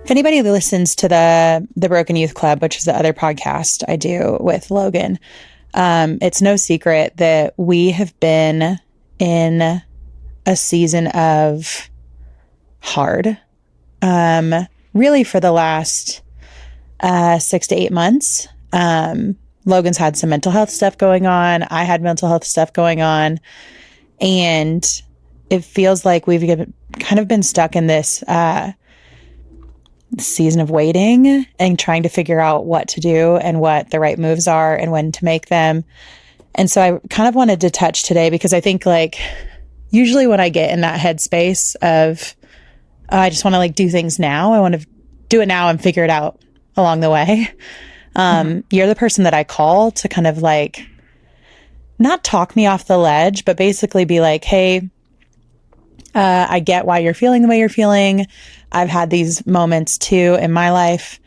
If anybody listens to the Broken Youth Club, which is the other podcast I do with Logan, it's no secret that we have been in a season of hard, really for the last 6 to 8 months. Logan's had some mental health stuff going on. I had mental health stuff going on. And it feels like we've kind of been stuck in this season of waiting and trying to figure out what to do and what the right moves are and when to make them. And so I kind of wanted to touch today because I think like usually when I get in that headspace of I just want to like do things now, I want to do it now and figure it out along the way. You're the person that I call to kind of like not talk me off the ledge, but basically be like, hey, I get why you're feeling the way you're feeling. I've had these moments too in my life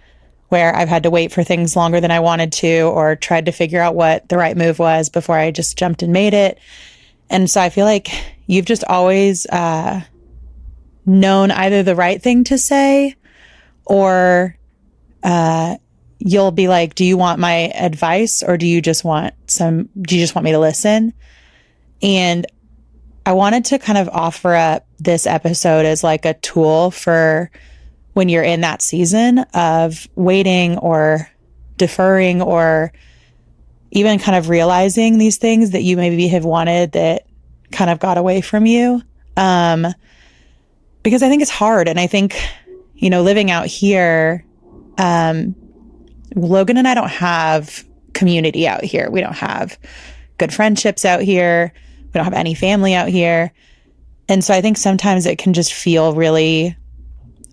where I've had to wait for things longer than I wanted to, or tried to figure out what the right move was before I just jumped and made it. And so I feel like you've just always known either the right thing to say, or you'll be like, do you want my advice, or do you just want me to listen? And I wanted to kind of offer up this episode as like a tool for when you're in that season of waiting or deferring, or even kind of realizing these things that you maybe have wanted that kind of got away from you. Because I think it's hard. And I think, living out here, Logan and I don't have community out here. We don't have good friendships out here. We don't have any family out here. And so I think sometimes it can just feel really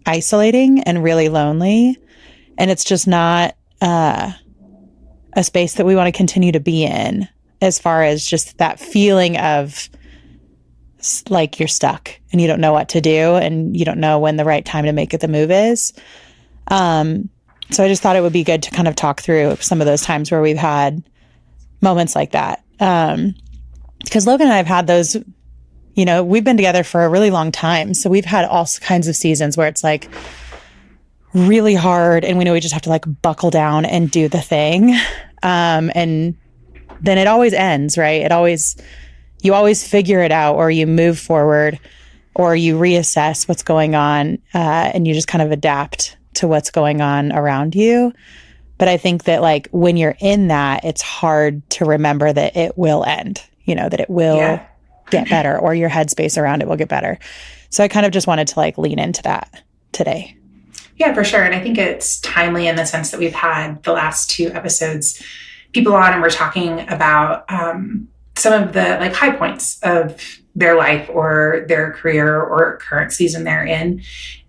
isolating and really lonely. And it's just not a space that we want to continue to be in, as far as just that feeling of like you're stuck and you don't know what to do and you don't know when the right time to make the move is. So I just thought it would be good to kind of talk through some of those times where we've had moments like that. Because Logan and I have had those, we've been together for a really long time. So we've had all kinds of seasons where it's like really hard and we know we just have to like buckle down and do the thing. And then it always ends, right? You always figure it out, or you move forward, or you reassess what's going on, and you just kind of adapt to what's going on around you. But I think that like when you're in that, it's hard to remember that it will end, that it will get better, or your headspace around it will get better. So I kind of just wanted to like lean into that today. Yeah, for sure. And I think it's timely in the sense that we've had the last 2 episodes people on and we're talking about some of the like high points of their life or their career or current season they're in.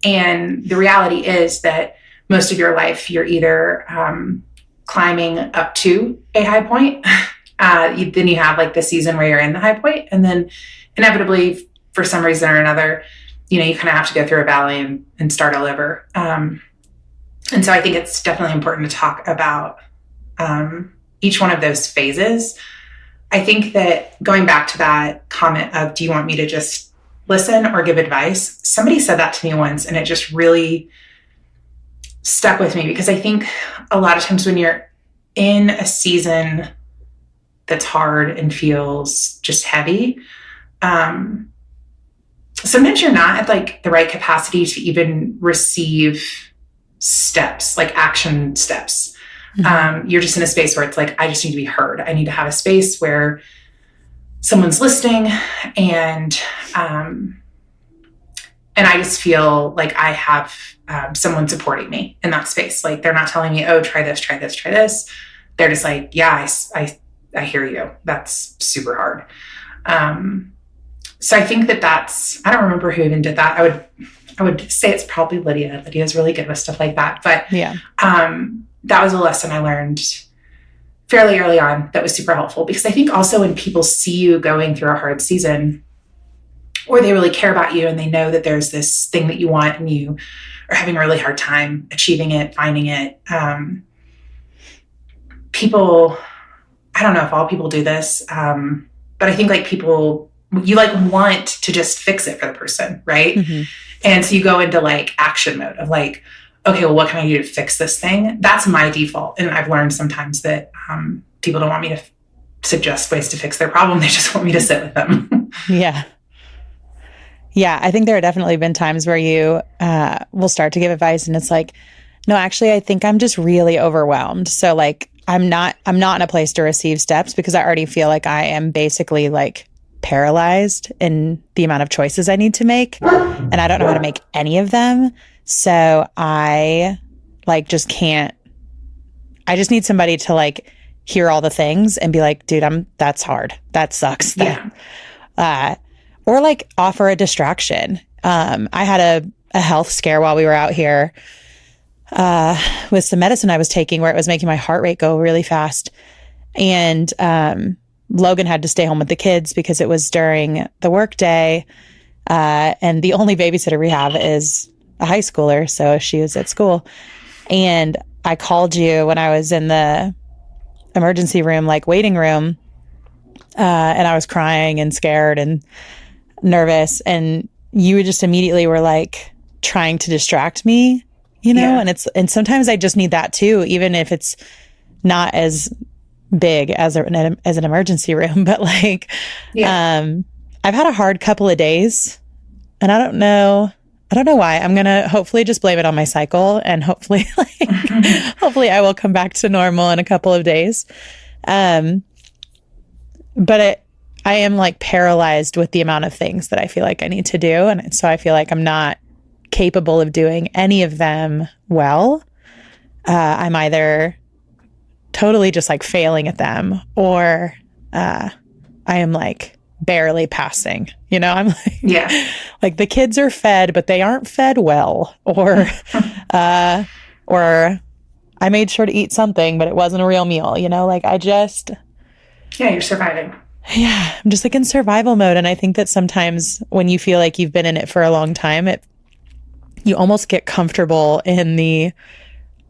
And the reality is that most of your life, you're either climbing up to a high point, then you have like the season where you're in the high point, and then inevitably, for some reason or another, you kind of have to go through a valley and start all over. And so I think it's definitely important to talk about each one of those phases. I think that going back to that comment of, do you want me to just listen or give advice? Somebody said that to me once, and it just really stuck with me, because I think a lot of times when you're in a season that's hard and feels just heavy, sometimes you're not at like the right capacity to even receive steps, like action steps. Mm-hmm. You're just in a space where it's like, I just need to be heard. I need to have a space where someone's listening, and I just feel like I have someone supporting me in that space. Like they're not telling me, oh, try this, try this, try this. They're just like, yeah, I hear you. That's super hard. So I think I don't remember who even did that. I would say it's probably Lydia. Lydia's really good with stuff like that. But yeah, that was a lesson I learned fairly early on that was super helpful, because I think also when people see you going through a hard season, or they really care about you and they know that there's this thing that you want and you are having a really hard time achieving it, finding it. People, I don't know if all people do this, but I think like people, you like want to just fix it for the person, right? Mm-hmm. And so you go into like action mode of like, okay, well, what can I do to fix this thing? That's my default. And I've learned sometimes that people don't want me to suggest ways to fix their problem. They just want me to sit with them. Yeah. Yeah. I think there have definitely been times where you will start to give advice and it's like, no, actually, I think I'm just really overwhelmed. So like, I'm not in a place to receive steps because I already feel like I am basically like paralyzed in the amount of choices I need to make. And I don't know how to make any of them. So I like just can't, I just need somebody to like hear all the things and be like, dude, that's hard. That sucks. Yeah. Or like offer a distraction. I had a health scare while we were out here with some medicine I was taking where it was making my heart rate go really fast. And Logan had to stay home with the kids because it was during the work day. And the only babysitter we have is a high schooler. So she was at school. And I called you when I was in the emergency room, like waiting room. And I was crying and scared and nervous. And you just immediately were like trying to distract me, you know? Yeah. And sometimes I just need that too, even if it's not as big as an emergency room, but like, I've had a hard couple of days and I don't know why. I'm going to hopefully just blame it on my cycle and hopefully hopefully I will come back to normal in a couple of days. But I am like paralyzed with the amount of things that I feel like I need to do. And so I feel like I'm not capable of doing any of them well. I'm either totally just like failing at them or I am like barely passing, you know, I'm like, like the kids are fed, but they aren't fed well or I made sure to eat something, but it wasn't a real meal, you know, like you're surviving. Yeah. I'm just like in survival mode. And I think that sometimes when you feel like you've been in it for a long time, you almost get comfortable in the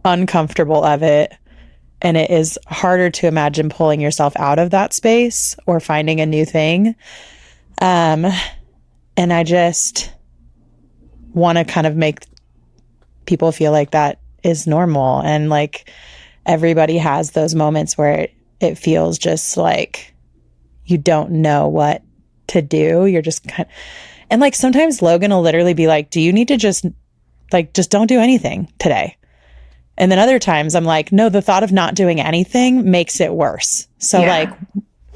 uncomfortable of it. And it is harder to imagine pulling yourself out of that space or finding a new thing. And I just want to kind of make people feel like that is normal. And like everybody has those moments where it feels just like you don't know what to do. You're just and like sometimes Logan will literally be like, do you need to just don't do anything today? And then other times I'm like, no, the thought of not doing anything makes it worse. So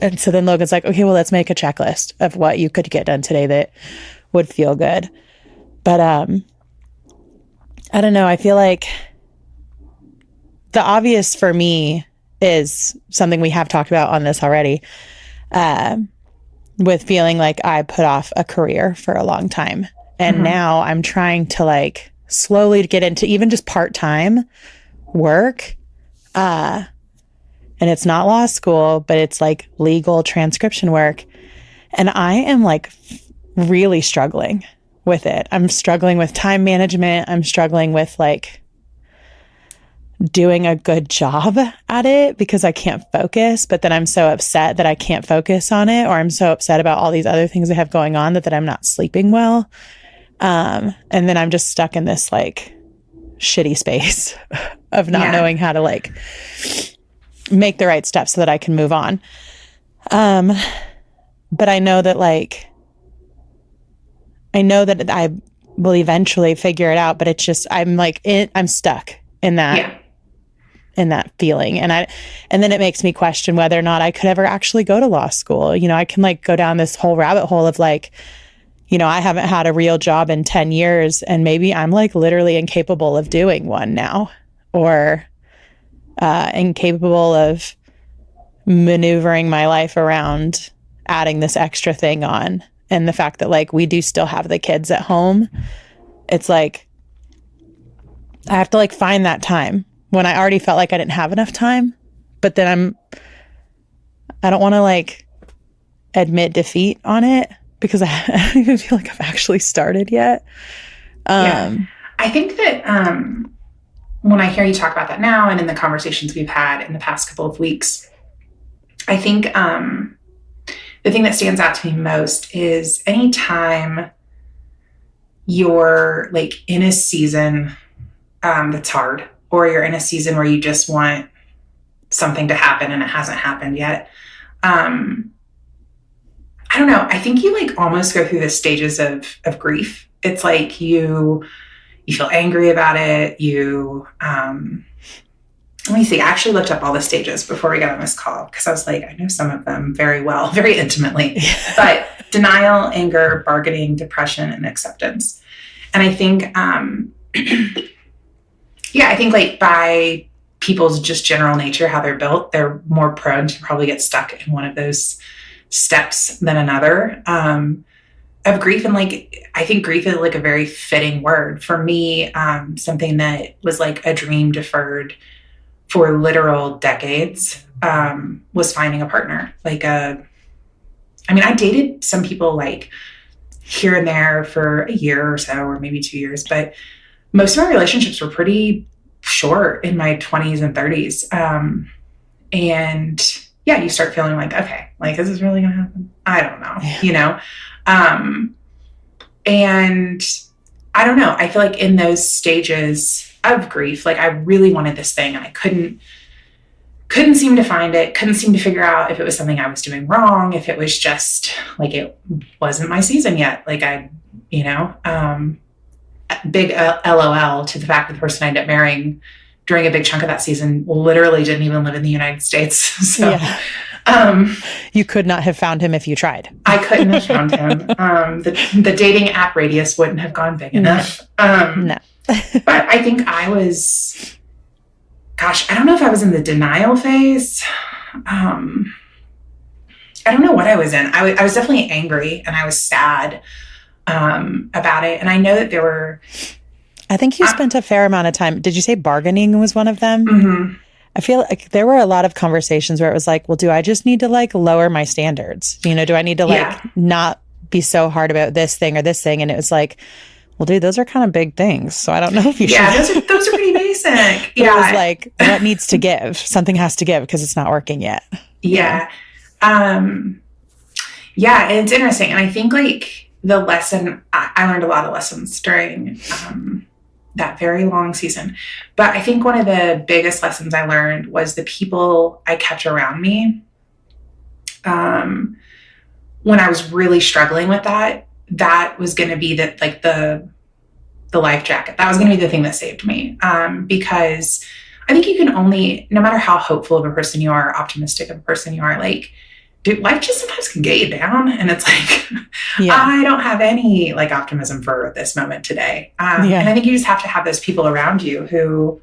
and so then Logan's like, okay, well, let's make a checklist of what you could get done today that would feel good. But I don't know. I feel like the obvious for me is something we have talked about on this already, with feeling like I put off a career for a long time. And now I'm trying to like slowly get into even just part-time work. And it's not law school, but it's like legal transcription work. And I am like really struggling with it. I'm struggling with time management. I'm struggling with like doing a good job at it because I can't focus, but then I'm so upset that I can't focus on it, or I'm so upset about all these other things I have going on that I'm not sleeping well. And then I'm just stuck in this like shitty space of not knowing how to like make the right steps so that I can move on. But I know that I will eventually figure it out, but it's just, I'm stuck in that. In that feeling. And then it makes me question whether or not I could ever actually go to law school. You know, I can like go down this whole rabbit hole of like, you know, I haven't had a real job in 10 years and maybe I'm like literally incapable of doing one now, or incapable of maneuvering my life around adding this extra thing on. And the fact that like we do still have the kids at home, it's like I have to like find that time when I already felt like I didn't have enough time. But then I don't want to like admit defeat on it because I don't even feel like I've actually started yet. I think that when I hear you talk about that now and in the conversations we've had in the past couple of weeks, I think the thing that stands out to me most is anytime you're like in a season that's hard, or you're in a season where you just want something to happen and it hasn't happened yet. I don't know. I think you like almost go through the stages of grief. It's like you feel angry about it. Let me see. I actually looked up all the stages before we got on this call because I was like, I know some of them very well, very intimately. But denial, anger, bargaining, depression, and acceptance. And I think, I think like by people's just general nature, how they're built, they're more prone to probably get stuck in one of those steps than another of grief. And like, I think grief is like a very fitting word for me. Something that was like a dream deferred for literal decades was finding a partner. I dated some people like here and there for a year or so, or maybe 2 years, but most of my relationships were pretty short in my 20s and 30s. And yeah, you start feeling like, okay, like, is this really going to happen? I don't know, you know? And I don't know. I feel like in those stages of grief, like I really wanted this thing and I couldn't seem to find it, couldn't seem to figure out if it was something I was doing wrong, if it was just like, it wasn't my season yet. Like big LOL to the fact that the person I ended up marrying during a big chunk of that season literally didn't even live in the United States. So, you could not have found him if you tried. I couldn't have found him. The dating app radius wouldn't have gone big enough. No. But I think I was, I don't know if I was in the denial phase. I don't know what I was in. I was definitely angry and I was sad about it. And I know that there were... I think you spent a fair amount of time. Did you say bargaining was one of them? Mm-hmm. I feel like there were a lot of conversations where it was like, well, do I just need to like lower my standards? You know, do I need to like not be so hard about this thing or this thing? And it was like, well, dude, those are kind of big things. So I don't know if you should. Yeah, those are pretty basic. Yeah. It was like, what needs to give? Something has to give because it's not working yet. Yeah. And it's interesting. And I think like the lesson, I learned a lot of lessons during that very long season. But I think one of the biggest lessons I learned was the people I kept around me. When I was really struggling with that was going to be the life jacket. That was going to be the thing that saved me. Because I think you can only, no matter how hopeful of a person you are, optimistic of a person you are, like, dude, life just sometimes can get you down. And it's like, I don't have any like optimism for this moment today. And I think you just have to have those people around you who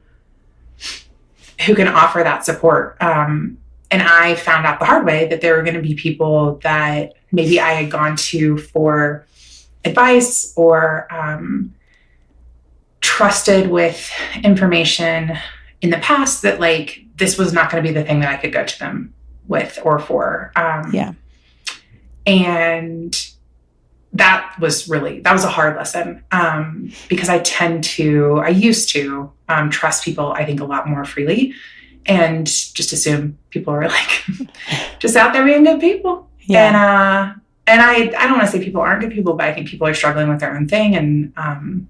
can offer that support. And I found out the hard way that there were going to be people that maybe I had gone to for advice or trusted with information in the past that like, this was not going to be the thing that I could go to them with or for. And that was a hard lesson because I used to trust people, I think, a lot more freely and just assume people were like just out there being good people. Yeah. And I don't want to say people aren't good people, but I think people are struggling with their own thing and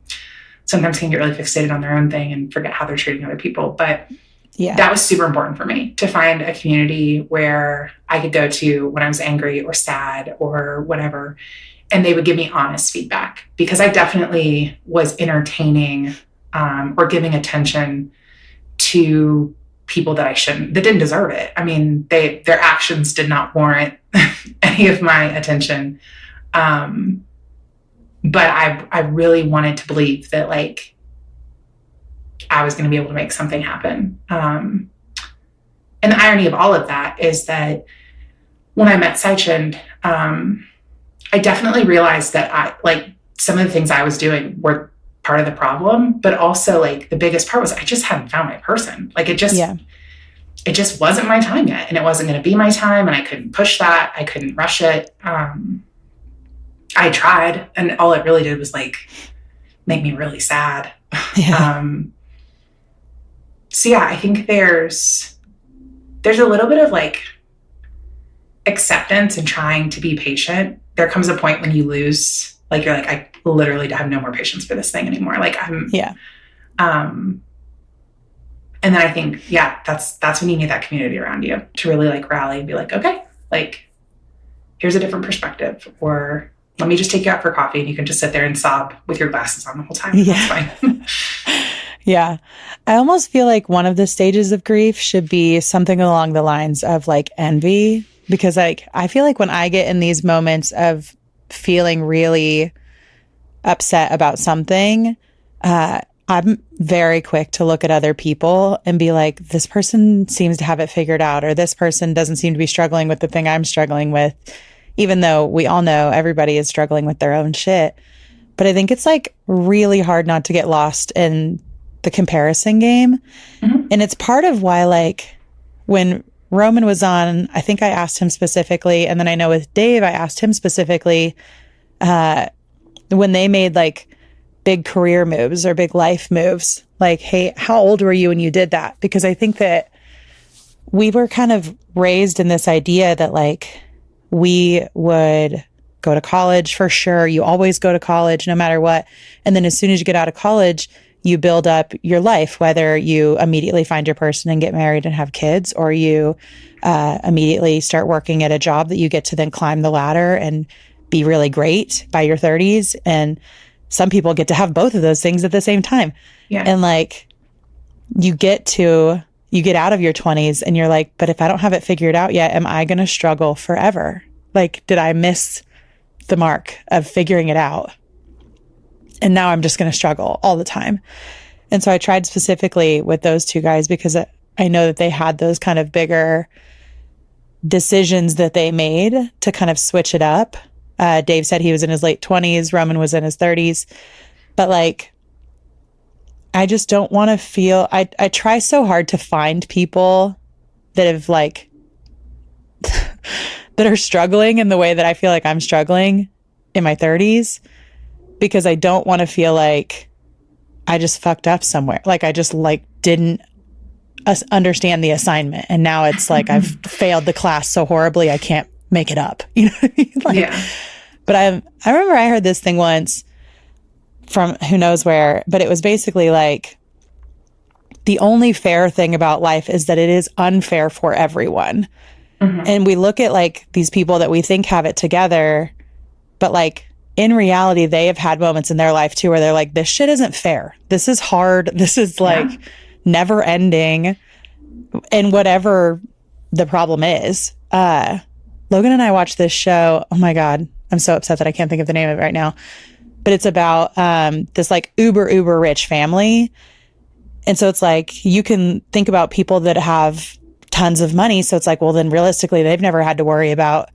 sometimes can get really fixated on their own thing and forget how they're treating other people. But that was super important for me to find a community where I could go to when I was angry or sad or whatever, and they would give me honest feedback because I definitely was entertaining or giving attention to people that didn't deserve it. I mean, their actions did not warrant any of my attention. But I really wanted to believe that like, I was going to be able to make something happen. And the irony of all of that is that when I met Saichend, I definitely realized that some of the things I was doing were part of the problem, but also like the biggest part was I just hadn't found my person. Like it just wasn't my time yet. And it wasn't going to be my time. And I couldn't push that. I couldn't rush it. I tried, and all it really did was like make me really sad. So yeah, I think there's a little bit of like acceptance and trying to be patient. There comes a point when you lose, like you're like, I literally have no more patience for this thing anymore. Like Um, and then I think, yeah, that's when you need that community around you to really like rally and be like, okay, like here's a different perspective, or let me just take you out for coffee and you can just sit there and sob with your glasses on the whole time. Yeah. That's fine. Yeah. I almost feel like one of the stages of grief should be something along the lines of like envy, because like I feel like when I get in these moments of feeling really upset about something, I'm very quick to look at other people and be like, this person seems to have it figured out, or this person doesn't seem to be struggling with the thing I'm struggling with, even though we all know everybody is struggling with their own shit. But I think it's like really hard not to get lost in the comparison game. Mm-hmm. And it's part of why, like, when Roman was on, I think I asked him specifically, and then I know with Dave, I asked him specifically, when they made like big career moves or big life moves, like, hey, how old were you when you did that? Because I think that we were kind of raised in this idea that like we would go to college for sure. You always go to college no matter what. And then as soon as you get out of college, you build up your life, whether you immediately find your person and get married and have kids, or you immediately start working at a job that you get to then climb the ladder and be really great by your 30s. And some people get to have both of those things at the same time. Yeah. And like you get out of your 20s and you're like, but if I don't have it figured out yet, am I going to struggle forever? Like, did I miss the mark of figuring it out? And now I'm just going to struggle all the time. And so I tried specifically with those two guys because I know that they had those kind of bigger decisions that they made to kind of switch it up. Dave said he was in his late 20s. Roman was in his 30s. But like, I just don't want to feel, I try so hard to find people that have like, that are struggling in the way that I feel like I'm struggling in my 30s, because I don't want to feel like I just fucked up somewhere. Like I just like didn't understand the assignment. And now it's like I've failed the class so horribly, I can't make it up. You know what I mean? Like, yeah. But I remember I heard this thing once from who knows where, but it was basically like, the only fair thing about life is that it is unfair for everyone. Mm-hmm. And we look at like these people that we think have it together, but like in reality, they have had moments in their life too where they're like, this shit isn't fair. This is hard. This is like never ending. And whatever the problem is, Logan and I watched this show. Oh my God. I'm so upset that I can't think of the name of it right now, but it's about, this like uber rich family. And so it's like, you can think about people that have tons of money. So it's like, well, then realistically, they've never had to worry about,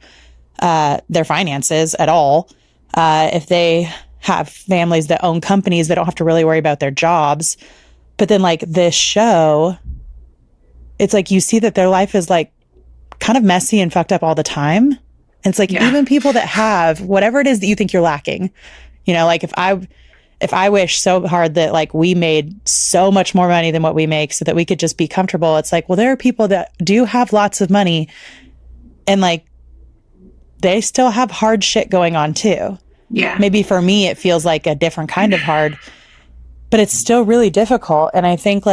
their finances at all. If they have families that own companies, they don't have to really worry about their jobs. But then like this show, it's like you see that their life is like kind of messy and fucked up all the time. And it's like even people that have whatever it is that you think you're lacking, you know, like if I wish so hard that like we made so much more money than what we make so that we could just be comfortable. It's like, well, there are people that do have lots of money and like they still have hard shit going on too. Yeah. Maybe for me, it feels like a different kind of hard, but it's still really difficult. And I think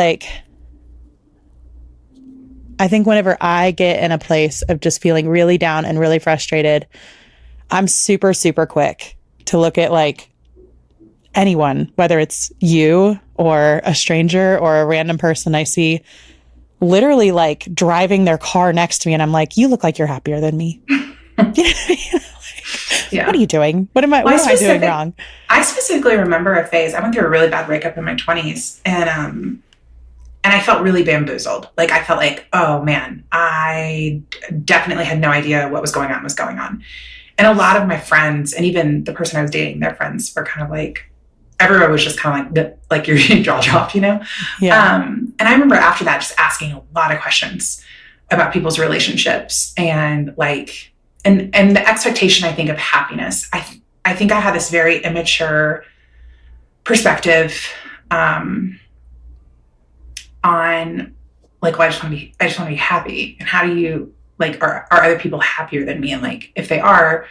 whenever I get in a place of just feeling really down and really frustrated, I'm super, super quick to look at like anyone, whether it's you or a stranger or a random person I see literally like driving their car next to me. And I'm like, you look like you're happier than me. What are you doing? What am I doing wrong? I specifically remember a phase. I went through a really bad breakup in my 20s, and I felt really bamboozled. Like I felt like, oh man, I definitely had no idea what was going on. And a lot of my friends, and even the person I was dating, their friends were kind of like, everyone was just kind of like your jaw dropped, you know? Yeah. And I remember after that, just asking a lot of questions about people's relationships and like, and the expectation, I think, of happiness. I think I had this very immature perspective on like, well, I just want to be happy. And how do you like, are other people happier than me? And like, if they are,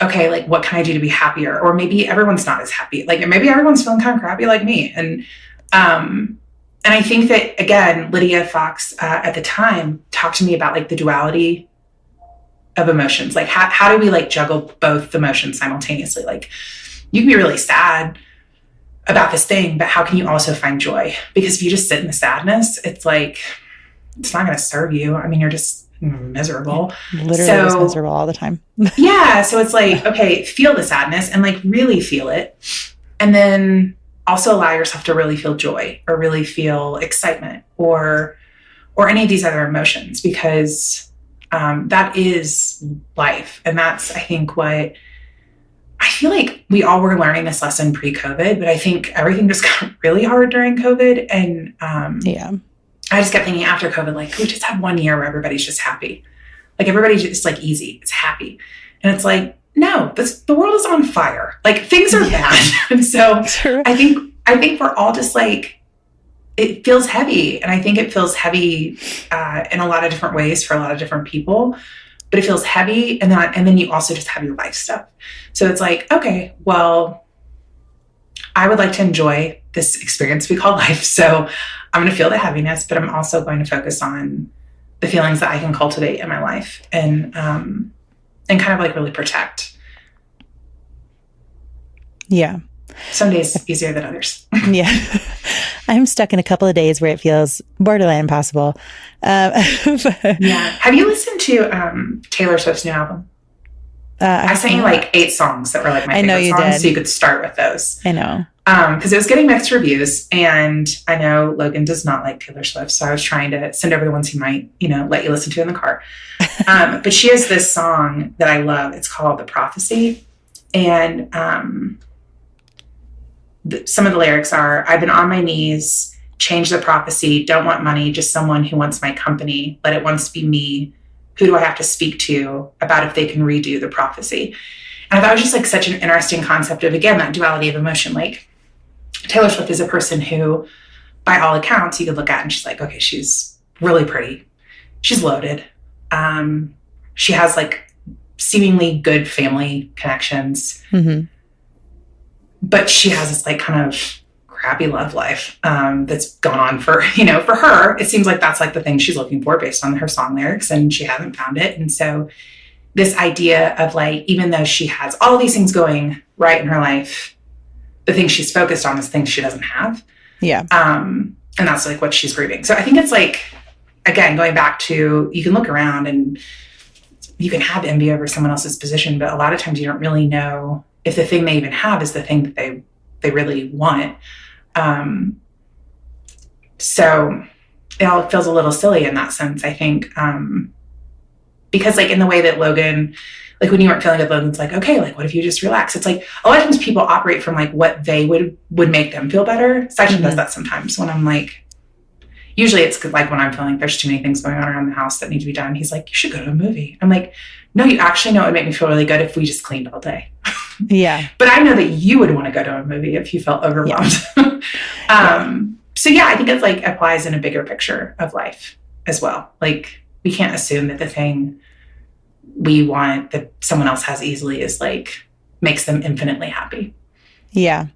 okay, like what can I do to be happier? Or maybe everyone's not as happy. Like maybe everyone's feeling kind of crappy like me. And And I think that, again, Lydia Fox at the time talked to me about like the duality of emotions. Like how do we like juggle both emotions simultaneously? Like you can be really sad about this thing, but how can you also find joy? Because if you just sit in the sadness, it's like, it's not going to serve you. I mean, you're just miserable. Literally just miserable all the time. Yeah. So it's like, okay, feel the sadness and like really feel it. And then also allow yourself to really feel joy or really feel excitement or any of these other emotions, because that is life. And that's, I think, what I feel like we all were learning this lesson pre-COVID, but I think everything just got really hard during COVID. And I just kept thinking after COVID, like, we just have 1 year where everybody's just happy. Like everybody's just like easy. It's happy. And it's like, no, the world is on fire. Like things are bad. And so True. I think we're all just like, it feels heavy. And I think it feels heavy in a lot of different ways for a lot of different people, but it feels heavy. And then you also just have your life stuff. So it's like, okay, well, I would like to enjoy this experience we call life. So I'm going to feel the heaviness, but I'm also going to focus on the feelings that I can cultivate in my life and kind of like really protect. Yeah. Some days easier than others. Yeah. I'm stuck in a couple of days where it feels borderline impossible. Yeah. Have you listened to Taylor Swift's new album? I sent you like 8 songs that were like my favorite songs, so you could start with those. I know. Because it was getting mixed reviews, and I know Logan does not like Taylor Swift, so I was trying to send over the ones he might, let you listen to in the car. But she has this song that I love. It's called The Prophecy, and some of the lyrics are, I've been on my knees, change the prophecy, don't want money, just someone who wants my company, let it once be me. Who do I have to speak to about if they can redo the prophecy? And I thought it was just like such an interesting concept of, again, that duality of emotion. Like Taylor Swift is a person who, by all accounts, you could look at and she's like, okay, she's really pretty. She's loaded. She has like seemingly good family connections. Mm-hmm. But she has this like kind of crappy love life that's gone on for her. It seems like that's like the thing she's looking for based on her song lyrics, and she hasn't found it. And so this idea of like, even though she has all these things going right in her life, the thing she's focused on is things she doesn't have. Yeah. And that's like what she's grieving. So I think it's like, again, going back to, you can look around and you can have envy over someone else's position, but a lot of times you don't really know if the thing they even have is the thing that they really want. So it all feels a little silly in that sense, I think. Because like in the way that Logan, like when you weren't feeling good, Logan's like, okay, like what if you just relax? It's like a lot of times people operate from like what they would make them feel better. Sachin does that sometimes when I'm like, usually it's like when I'm feeling there's too many things going on around the house that need to be done. He's like, you should go to a movie. I'm like, no, you actually know it would make me feel really good if we just cleaned all day. Yeah. But I know that you would want to go to a movie if you felt overwhelmed. Yeah. So yeah, I think it's like applies in a bigger picture of life as well. Like we can't assume that the thing we want that someone else has easily is like makes them infinitely happy. Yeah.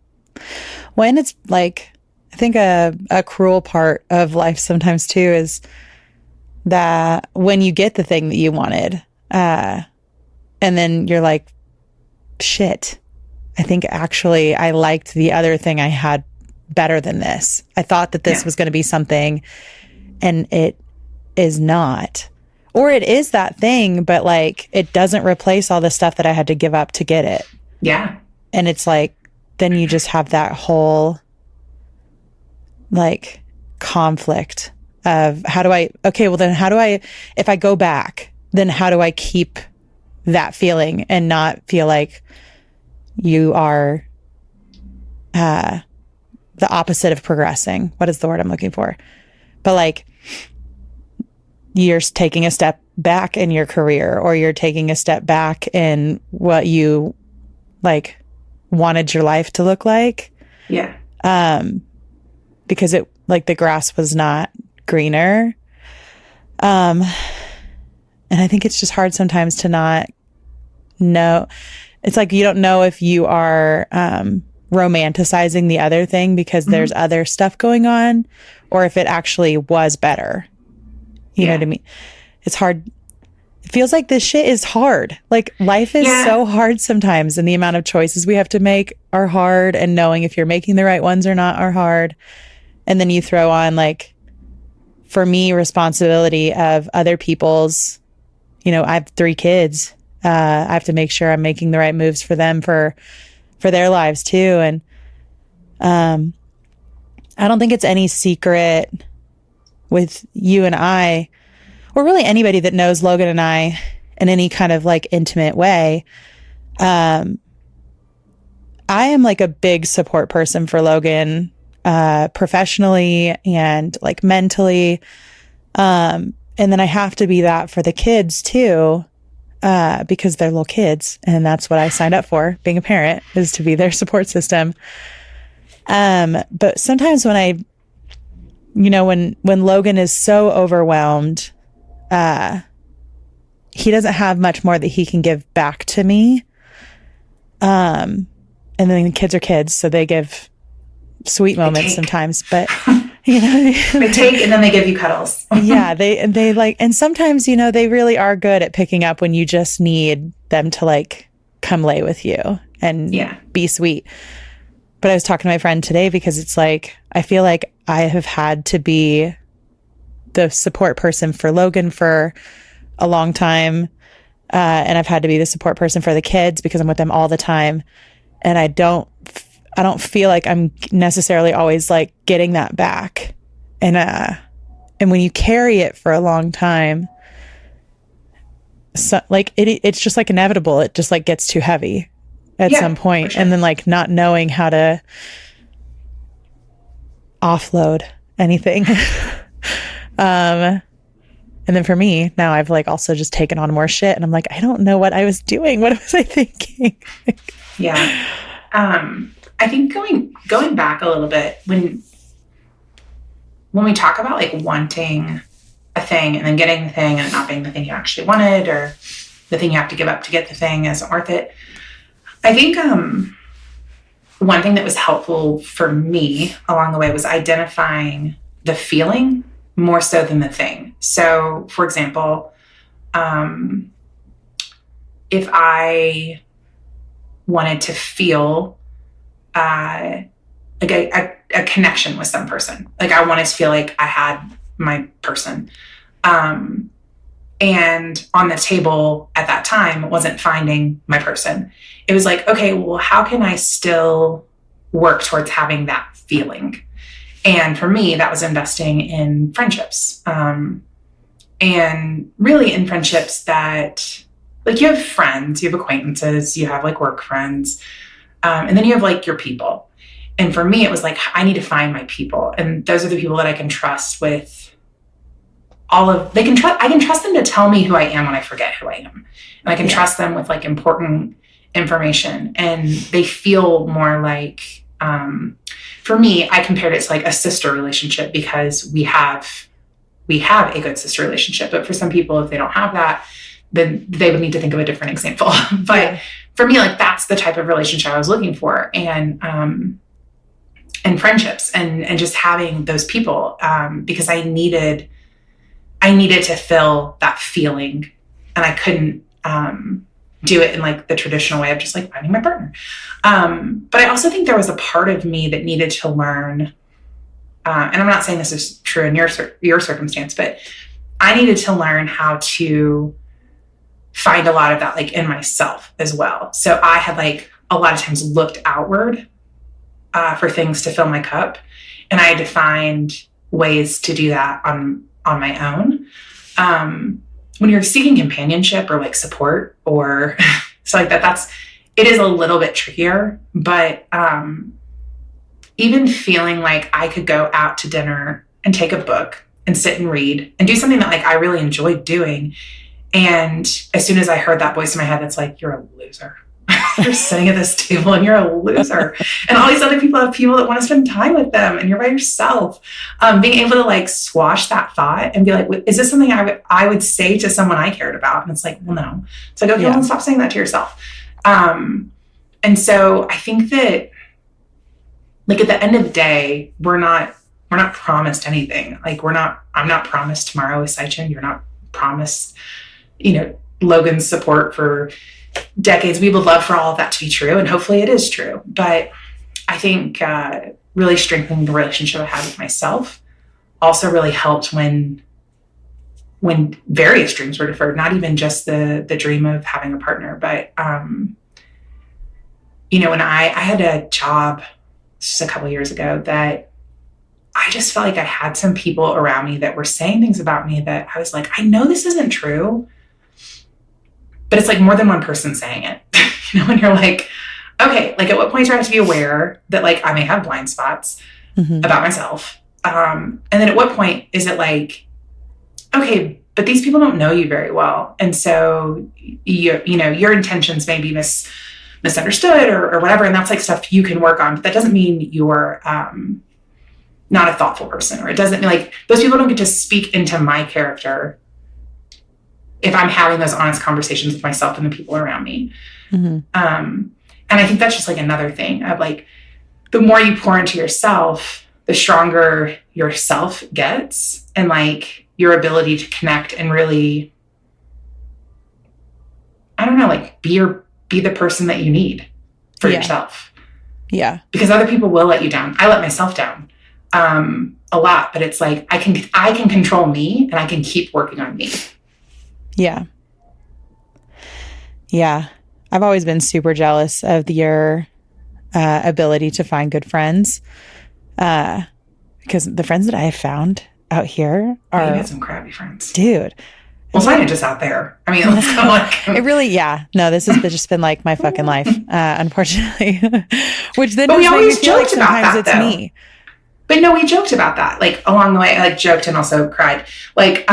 When it's like, I think a cruel part of life sometimes too is that when you get the thing that you wanted, and then you're like, shit, I think actually I liked the other thing I had better than this. I thought that this was going to be something, and it is not. Or it is that thing, but like it doesn't replace all the stuff that I had to give up to get it. Yeah. And it's like, then you just have that whole like conflict of how do I if I go back, then how do I keep that feeling and not feel like you are the opposite of progressing? What is the word I'm looking for? But like you're taking a step back in your career, or you're taking a step back in what you like wanted your life to look like. Yeah. Because it like the grass was not greener. And I think it's just hard sometimes to not know. It's like you don't know if you are romanticizing the other thing because there's other stuff going on, or if it actually was better. You know what I mean? It's hard. It feels like this shit is hard. Like life is so hard sometimes, and the amount of choices we have to make are hard, and knowing if you're making the right ones or not are hard. And then you throw on, like, for me, responsibility of other people's, you know, I have 3 kids. I have to make sure I'm making the right moves for them, for their lives too. And I don't think it's any secret with you and I, or really anybody that knows Logan and I in any kind of like intimate way. I am like a big support person for Logan, professionally and like mentally. And then I have to be that for the kids too, because they're little kids, and that's what I signed up for, being a parent, is to be their support system. But sometimes when I, you know, when Logan is so overwhelmed, he doesn't have much more that he can give back to me. And then the kids are kids, so they give sweet moments sometimes, but you know, they take and then they give you cuddles. Yeah, they like, and sometimes, you know, they really are good at picking up when you just need them to like come lay with you and be sweet. But I was talking to my friend today because it's like, I feel like I have had to be the support person for Logan for a long time. And I've had to be the support person for the kids because I'm with them all the time. And I don't feel like I'm necessarily always like getting that back. And when you carry it for a long time, so like it's just like inevitable. It just like gets too heavy at some point. Sure. And then like not knowing how to offload anything. And then for me now, I've like also just taken on more shit, and I'm like, I don't know what I was doing. What was I thinking? Yeah. I think going back a little bit, when we talk about like wanting a thing and then getting the thing and it not being the thing you actually wanted, or the thing you have to give up to get the thing isn't worth it. I think one thing that was helpful for me along the way was identifying the feeling more so than the thing. So, for example, if I wanted to feel like a connection with some person, like I wanted to feel like I had my person, and on the table at that time wasn't finding my person. It was like, okay, well, how can I still work towards having that feeling? And for me, that was investing in friendships, and really in friendships that, like, you have friends, you have acquaintances, you have like work friends, and then you have like your people. And for me, it was like, I need to find my people. And those are the people that I can trust with I can trust them to tell me who I am when I forget who I am. And I can trust them with like important information. And they feel more like, for me, I compared it to like a sister relationship, because we have a good sister relationship. But for some people, if they don't have that, then they would need to think of a different example. But for me, like, that's the type of relationship I was looking for. And friendships and just having those people, because I needed to fill that feeling, and I couldn't do it in like the traditional way of just like finding my partner. But I also think there was a part of me that needed to learn, and I'm not saying this is true in your circumstance, but I needed to learn how to find a lot of that like in myself as well. So I had like a lot of times looked outward for things to fill my cup, and I had to find ways to do that on my own. When you're seeking companionship or like support or so like that, it is a little bit trickier. But even feeling like I could go out to dinner and take a book and sit and read and do something that like I really enjoyed doing, and as soon as I heard that voice in my head that's like, you're a loser. You're sitting at this table and you're a loser. And all these other people have people that want to spend time with them, and you're by yourself. Being able to like squash that thought and be like, is this something I would say to someone I cared about? And it's like, well, no. It's like, okay, well, stop saying that to yourself. And so I think that like at the end of the day, we're not promised anything. Like I'm not promised tomorrow with Saichin. You're not promised, Logan's support for decades. We would love for all of that to be true, and hopefully it is true. But I think really strengthening the relationship I had with myself also really helped when various dreams were deferred, not even just the dream of having a partner, but when I had a job just a couple of years ago that I just felt like I had some people around me that were saying things about me that I was like, I know this isn't true, but it's like more than one person saying it. And you're like, okay, like at what point do I have to be aware that like I may have blind spots about myself? And then at what point is it like, okay, but these people don't know you very well. And so, your intentions may be misunderstood or whatever. And that's like stuff you can work on, but that doesn't mean you're not a thoughtful person, or it doesn't mean like those people don't get to speak into my character if I'm having those honest conversations with myself and the people around me. And I think that's just like another thing of like, the more you pour into yourself, the stronger yourself gets, and like your ability to connect and really, I don't know, like be the person that you need for yourself. Yeah. Because other people will let you down. I let myself down a lot, but it's like, I can control me, and I can keep working on me. Yeah. Yeah. I've always been super jealous of your ability to find good friends. Because the friends that I have found out here are... You had some crappy friends. Dude. Well, mine are just out there. I mean, let's go like... It really, yeah. No, this has just been like my fucking life, unfortunately. Which then but we always feel joked like about that, it's though. Me. But no, we joked about that. Like, along the way, I like joked and also cried. Like,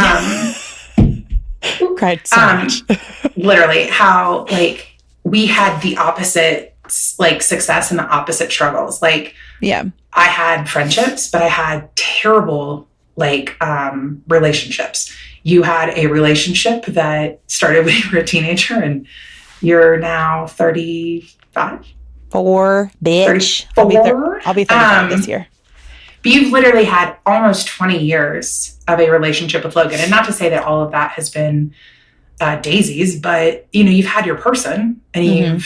cried so much. Literally, how, like, we had the opposite, like, success and the opposite struggles. Like, yeah, I had friendships, but I had terrible, like, relationships. You had a relationship that started when you were a teenager, and you're now 35? 4, bitch. 34? I'll be 35 this year. But you've literally had almost 20 years of a relationship with Logan. And not to say that all of that has been daisies, but, you've had your person, and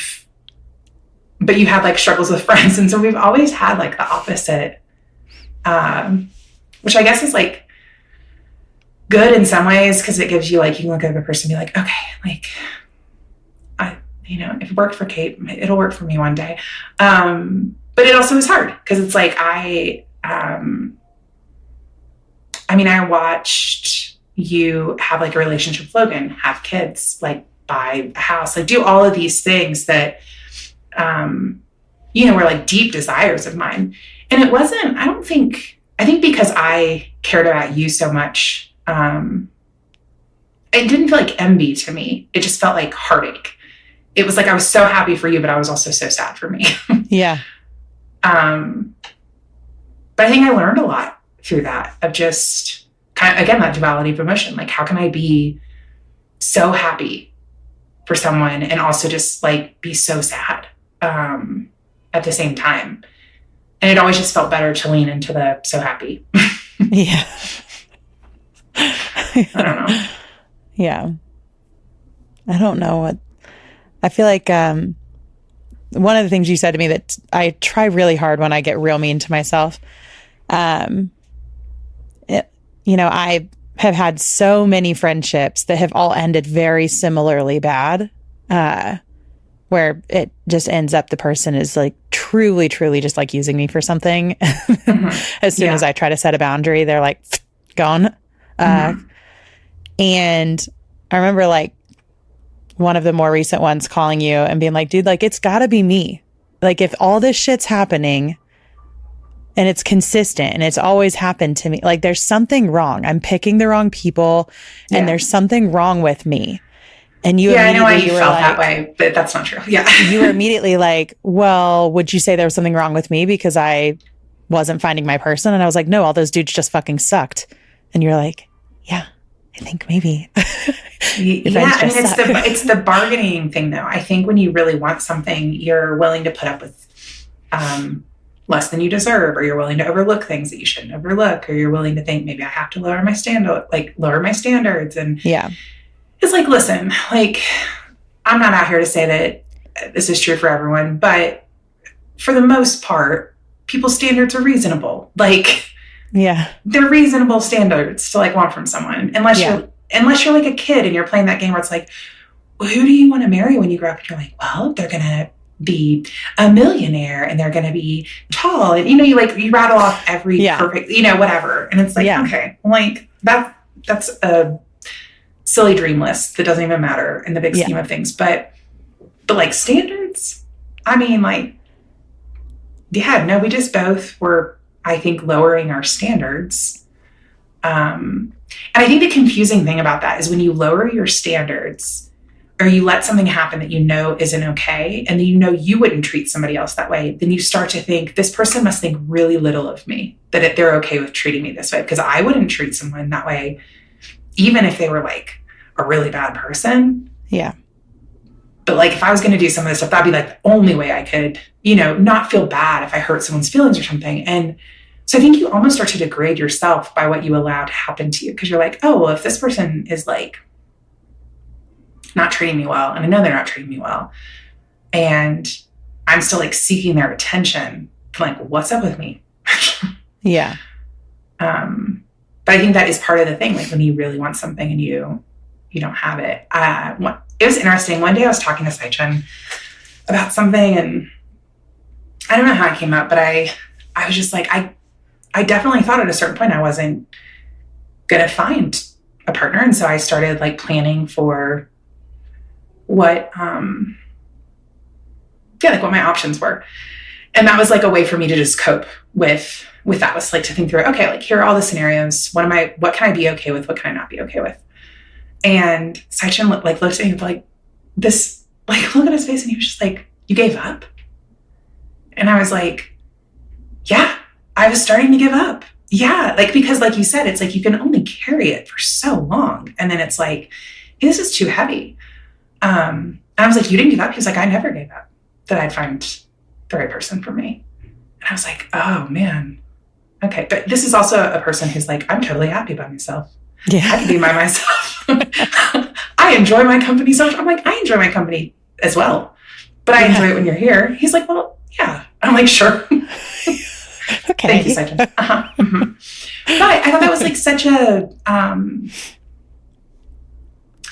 but you had like struggles with friends. And so we've always had like the opposite, which I guess is like good in some ways, because it gives you like, you can look at a person and be like, okay, like, if it worked for Kate, it'll work for me one day. But it also is hard, because it's like, I watched you have like a relationship with Logan, have kids, like buy a house, like do all of these things that, were like deep desires of mine. And it wasn't, I think because I cared about you so much, it didn't feel like envy to me. It just felt like heartache. It was like, I was so happy for you, but I was also so sad for me. Yeah. But I think I learned a lot through that, of just kind of, again, that duality of emotion. Like, how can I be so happy for someone and also just like be so sad at the same time? And it always just felt better to lean into the so happy. Yeah. I don't know. Yeah. I don't know what, I feel like one of the things you said to me that I try really hard when I get real mean to myself. I have had so many friendships that have all ended very similarly bad, where it just ends up the person is like truly, truly just like using me for something. As soon as I try to set a boundary, they're like gone. And I remember like one of the more recent ones calling you and being like, dude, like, it's gotta be me. Like, if all this shit's happening and it's consistent and it's always happened to me, like, there's something wrong. I'm picking the wrong people and there's something wrong with me. And you I know why you felt that way, but that's not true. Yeah. You were immediately like, well, would you say there was something wrong with me because I wasn't finding my person? And I was like, no, all those dudes just fucking sucked. And you're like, yeah, I think maybe. It's the bargaining thing, though. I think when you really want something, you're willing to put up with less than you deserve, or you're willing to overlook things that you shouldn't overlook, or you're willing to think maybe I have to lower my standards. And yeah, it's like, listen, like, I'm not out here to say that this is true for everyone, but for the most part, people's standards are reasonable. Like, yeah, they're reasonable standards to like want from someone, unless you're like a kid and you're playing that game where it's like, well, who do you want to marry when you grow up? And you're like, well, they're gonna be a millionaire and they're gonna be tall, and you rattle off every perfect, whatever, and it's like, okay, like that's a silly dream list that doesn't even matter in the big scheme of things, but like standards, I mean, like, we just both were, I think, lowering our standards. And I think the confusing thing about that is when you lower your standards, or you let something happen that isn't okay, and then you wouldn't treat somebody else that way, then you start to think, this person must think really little of me, that they're okay with treating me this way, because I wouldn't treat someone that way, even if they were like a really bad person. Yeah. But like, if I was going to do some of this stuff, that'd be like the only way I could, not feel bad if I hurt someone's feelings or something. And so I think you almost start to degrade yourself by what you allow to happen to you. Because you're like, oh, well, if this person is like not treating me well, and I know they're not treating me well, and I'm still like seeking their attention, like, what's up with me? Yeah. But I think that is part of the thing. Like, when you really want something and you don't have it. It was interesting. One day I was talking to Saichin about something, and I don't know how it came up, but I was just like, I definitely thought at a certain point I wasn't going to find a partner. And so I started like planning for what my options were. And that was like a way for me to just cope with that, was like to think through, okay, like, here are all the scenarios. What can I be okay with? What can I not be okay with? And Saichin like looked at me like this, like, look at his face, and he was just like, you gave up? And I was like, yeah, I was starting to give up. Yeah, like, because like you said, it's like you can only carry it for so long, and then it's like, hey, this is too heavy. And I was like, you didn't give up? He was like, I never gave up that I'd find the right person for me. And I was like, oh man, okay. But this is also a person who's like, I'm totally happy by myself. Yeah, I can be by myself. I enjoy my company so much. I'm like, I enjoy my company as well, but I enjoy it when you're here. He's like, well, yeah. I'm like, sure. Okay. Thank you, Saichin. Mm-hmm. But I thought that was like such a, I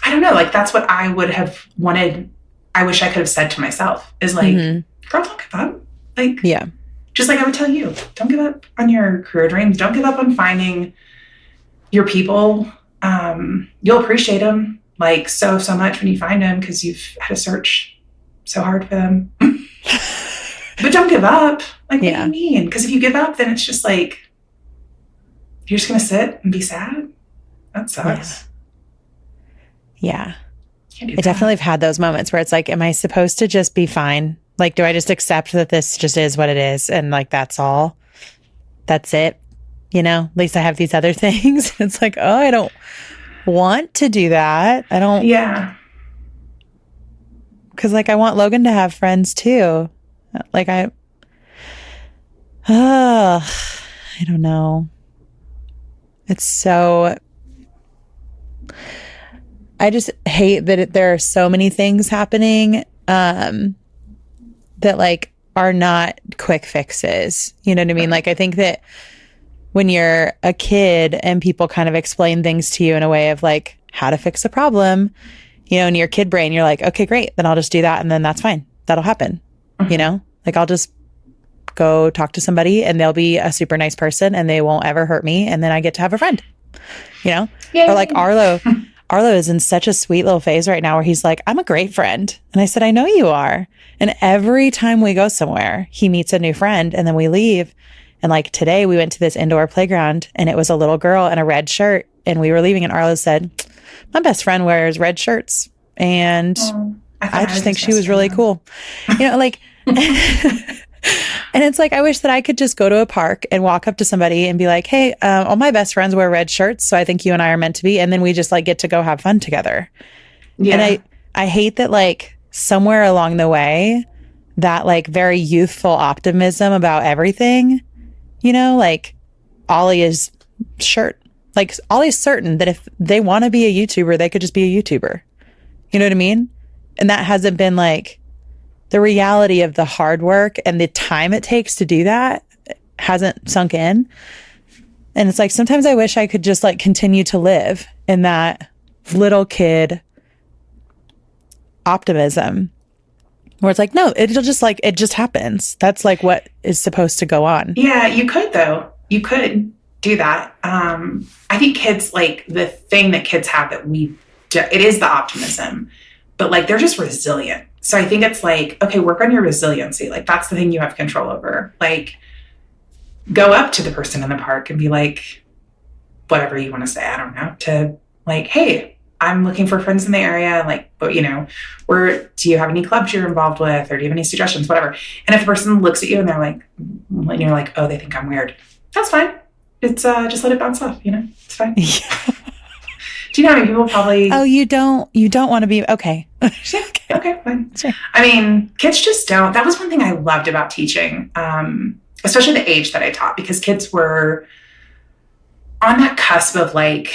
don't know, like, that's what I would have wanted. I wish I could have said to myself, is like, girl, don't give up. Like, yeah. Just like I would tell you, don't give up on your career dreams. Don't give up on finding your people. You'll appreciate them like so much when you find them, because you've had to search so hard for them. But don't give up. Like, what do you mean? Because if you give up, then it's just like, you're just going to sit and be sad. That sucks. Yeah. I definitely have had those moments where it's like, am I supposed to just be fine? Like, do I just accept that this just is what it is? And like, that's all. That's it. At least I have these other things. It's like, oh, I don't want to do that. I don't. Yeah. Because like, I want Logan to have friends too. Like, I don't know. It's so, I just hate that there are so many things happening that like are not quick fixes. You know what I mean? Like, I think that when you're a kid and people kind of explain things to you in a way of like how to fix a problem, in your kid brain, you're like, okay, great. Then I'll just do that. And then that's fine. That'll happen. Like, I'll just go talk to somebody and they'll be a super nice person and they won't ever hurt me. And then I get to have a friend, Yay. Or like Arlo is in such a sweet little phase right now where he's like, I'm a great friend. And I said, I know you are. And every time we go somewhere, he meets a new friend and then we leave. And like today we went to this indoor playground and it was a little girl in a red shirt and we were leaving and Arlo said, my best friend wears red shirts. And I just think she was really cool. Like, and it's like, I wish that I could just go to a park and walk up to somebody and be like, hey, all my best friends wear red shirts. So I think you and I are meant to be. And then we just like get to go have fun together. Yeah. And I hate that like somewhere along the way, that like very youthful optimism about everything. Like Ollie is Ollie's certain that if they want to be a YouTuber, they could just be a YouTuber. You know what I mean? And that hasn't been like the reality of the hard work and the time it takes to do that hasn't sunk in. And it's like, sometimes I wish I could just like continue to live in that little kid optimism where it's like, no, it'll just like, it just happens. That's like what is supposed to go on. Yeah, you could though. You could do that. I think kids, like the thing that kids have that it is the optimism, but like they're just resilient. So I think it's like, okay, work on your resiliency. Like that's the thing you have control over. Like go up to the person in the park and be like, whatever you want to say, I don't know, to like, hey, I'm looking for friends in the area. Like, but do you have any clubs you're involved with? Or do you have any suggestions? Whatever. And if the person looks at you and they're like, and you're like, oh, they think I'm weird. That's fine. It's just let it bounce off, it's fine. Yeah. Do you know how many people probably... Oh, you don't want to be... Okay. Okay, fine. Sure. I mean, kids just don't... That was one thing I loved about teaching, especially the age that I taught, because kids were on that cusp of like...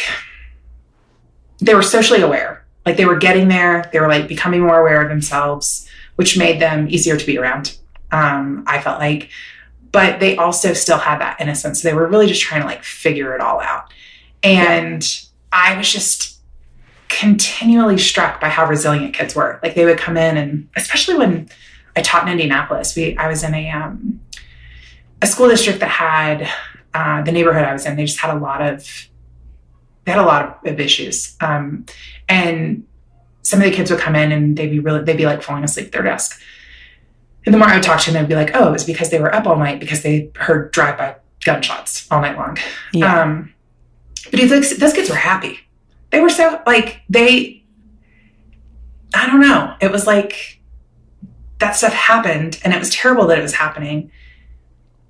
They were socially aware. Like they were getting there. They were like becoming more aware of themselves, which made them easier to be around. I felt like... But they also still had that innocence. So they were really just trying to like figure it all out. And... Yeah. I was just continually struck by how resilient kids were. Like they would come in, and especially when I taught in Indianapolis, I was in a school district that had the neighborhood I was in. They just had a lot of issues. And some of the kids would come in and they'd be like falling asleep at their desk. And the more I would talk to them, they'd be like, oh, it was because they were up all night because they heard drive-by gunshots all night long. Yeah. But those kids were happy. They were so, like, I don't know. It was like that stuff happened, and it was terrible that it was happening.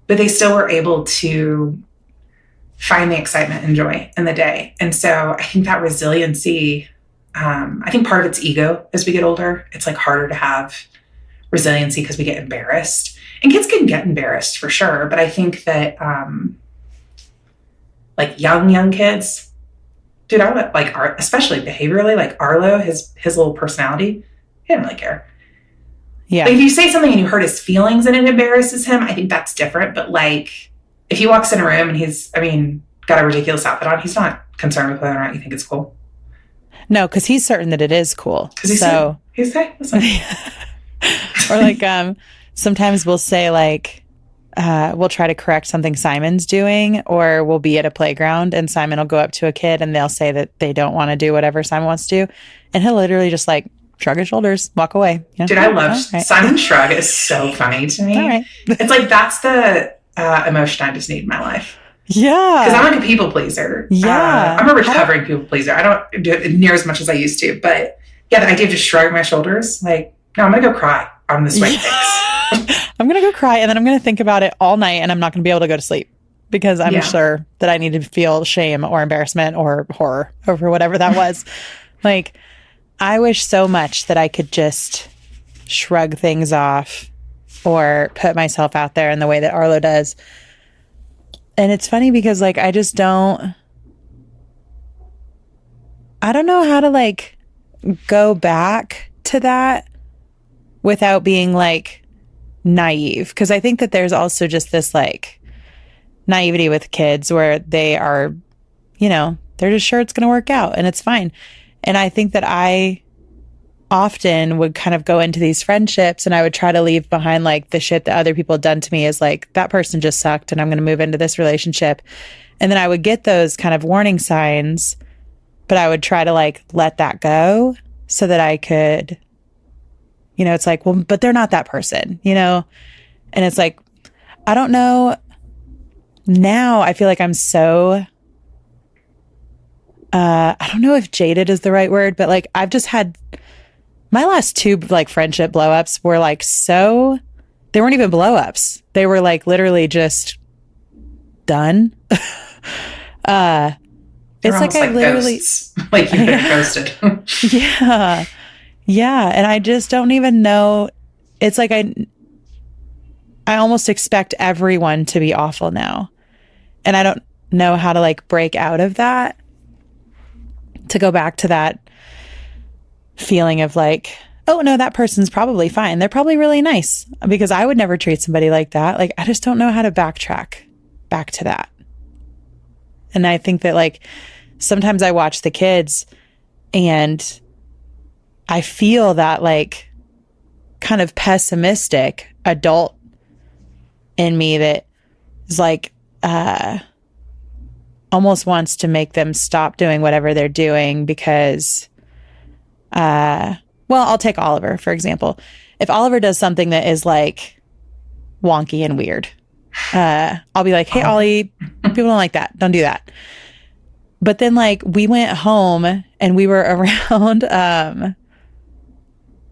But they still were able to find the excitement and joy in the day. And so I think that resiliency, I think part of it's ego as we get older. It's like harder to have resiliency because we get embarrassed. And kids can get embarrassed for sure. But I think that... like young kids, dude, I would like especially behaviorally, like Arlo, his little personality, he didn't really care. Yeah. Like if you say something and you hurt his feelings and it embarrasses him, I think that's different. But like if he walks in a room and he's, got a ridiculous outfit on, he's not concerned with whether or not you think it's cool. No, because he's certain that it is cool. He's like, or like sometimes we'll say like, we'll try to correct something Simon's doing, or we'll be at a playground and Simon will go up to a kid and they'll say that they don't want to do whatever Simon wants to do. And he'll literally just like shrug his shoulders, walk away. Dude, I love Simon Shrug is so funny to me. All right. It's like, that's the emotion I just need in my life. Yeah. Because I'm like a people pleaser. Yeah. I'm a recovering people pleaser. I don't do it near as much as I used to. But yeah, the idea of just shrugging my shoulders, like, no, I'm going to go cry on this way. I'm going to go cry and then I'm going to think about it all night and I'm not going to be able to go to sleep because I'm sure that I need to feel shame or embarrassment or horror over whatever that was. Like, I wish so much that I could just shrug things off or put myself out there in the way that Arlo does. And it's funny because like, I don't know how to like go back to that without being like naive. Cause I think that there's also just this like naivety with kids where they are, they're just sure it's going to work out and it's fine. And I think that I often would kind of go into these friendships and I would try to leave behind like the shit that other people had done to me as like, that person just sucked and I'm going to move into this relationship. And then I would get those kind of warning signs, but I would try to like let that go so that I could, it's like, well, but they're not that person, and it's like, I don't know. Now I feel like I'm so, I don't know if jaded is the right word, but like I've just had my last two like friendship blow-ups were like they weren't even blow-ups. They were like literally just done. It's like I like literally ghosts. Like you've been ghosted. Yeah. And I just don't even know. It's like I almost expect everyone to be awful now. And I don't know how to like break out of that, to go back to that feeling of like, oh no, that person's probably fine. They're probably really nice, because I would never treat somebody like that. Like, I just don't know how to backtrack back to that. And I think that like sometimes I watch the kids and I feel that like kind of pessimistic adult in me that is like, almost wants to make them stop doing whatever they're doing because, well, I'll take Oliver, for example. If Oliver does something that is like wonky and weird, I'll be like, hey, Ollie, people don't like that. Don't do that. But then like we went home and we were around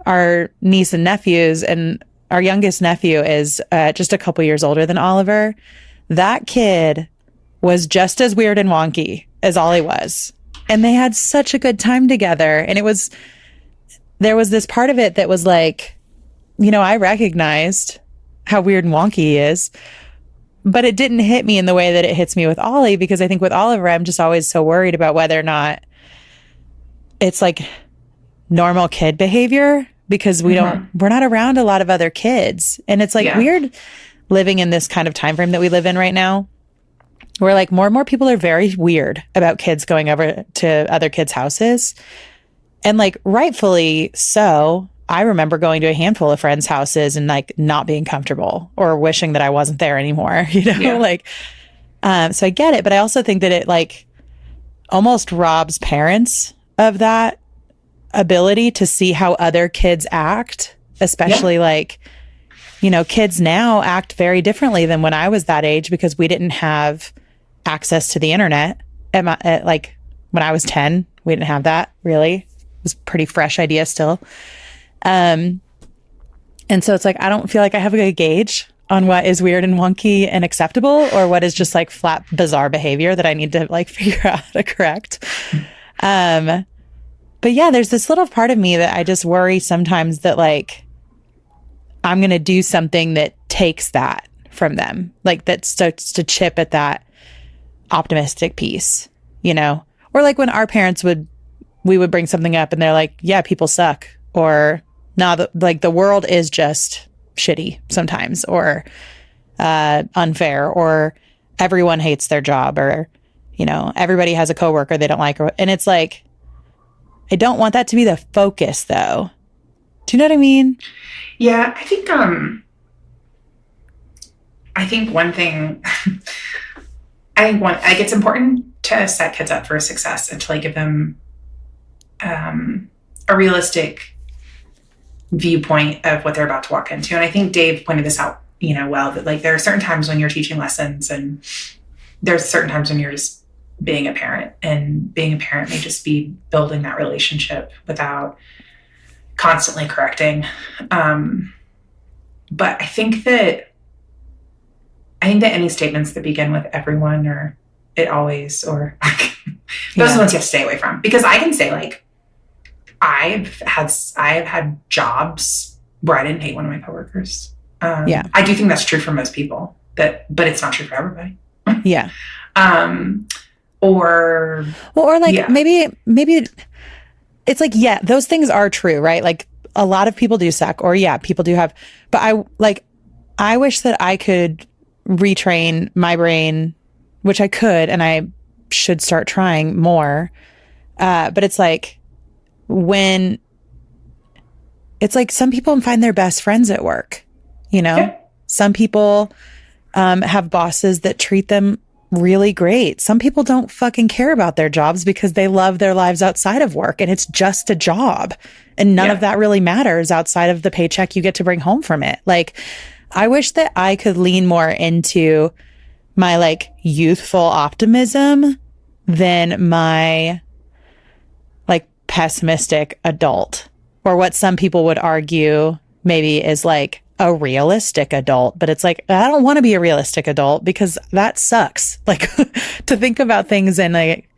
our niece and nephews, and our youngest nephew is just a couple years older than Oliver. That kid was just as weird and wonky as Ollie was. And they had such a good time together. And there was this part of it that was like, you know, I recognized how weird and wonky he is, but it didn't hit me in the way that it hits me with Ollie, because I think with Oliver, I'm just always so worried about whether or not it's like normal kid behavior, because we're not around a lot of other kids. And it's like weird living in this kind of time frame that we live in right now, where like more and more people are very weird about kids going over to other kids' houses. And like rightfully so. I remember going to a handful of friends' houses and like not being comfortable or wishing that I wasn't there anymore, you know, like, so I get it. But I also think that it like almost robs parents of that ability to see how other kids act, especially like, you know, kids now act very differently than when I was that age, because we didn't have access to the internet like when I was 10. We didn't have that really. It was a pretty fresh idea still. And so it's like, I don't feel like I have a good gauge on what is weird and wonky and acceptable, or what is just like flat, bizarre behavior that I need to like figure out how to correct. But yeah, there's this little part of me that I just worry sometimes that like, I'm going to do something that takes that from them. Like that starts to chip at that optimistic piece, you know? Or like when our parents we would bring something up and they're like, yeah, people suck. Or no, like the world is just shitty sometimes, or unfair, or everyone hates their job, or, you know, everybody has a coworker they don't like. And it's like, I don't want that to be the focus though. Do you know what I mean? Yeah, I think one thing, like it's important to set kids up for success and to like give them a realistic viewpoint of what they're about to walk into. And I think Dave pointed this out, you know, well, that like there are certain times when you're teaching lessons, and there's certain times when you're just being a parent, and being a parent may just be building that relationship without constantly correcting. But I think that any statements that begin with everyone or it always, or like, those are the ones you have to stay away from, because I can say like, I've had jobs where I didn't hate one of my coworkers. I do think that's true for most people, but it's not true for everybody. Yeah. Or like maybe it's like, yeah, those things are true, right? Like a lot of people do suck, or yeah, people do have, but I wish that I could retrain my brain, which I could, and I should start trying more. But it's like, when it's like some people find their best friends at work, you know, some people have bosses that treat them really great. Some people don't fucking care about their jobs because they love their lives outside of work, and it's just a job, and none of that really matters outside of the paycheck you get to bring home from it. Like, I wish that I could lean more into my like youthful optimism than my like pessimistic adult, or what some people would argue maybe is like a realistic adult. But it's like, I don't want to be a realistic adult, because that sucks. Like to think about things and like,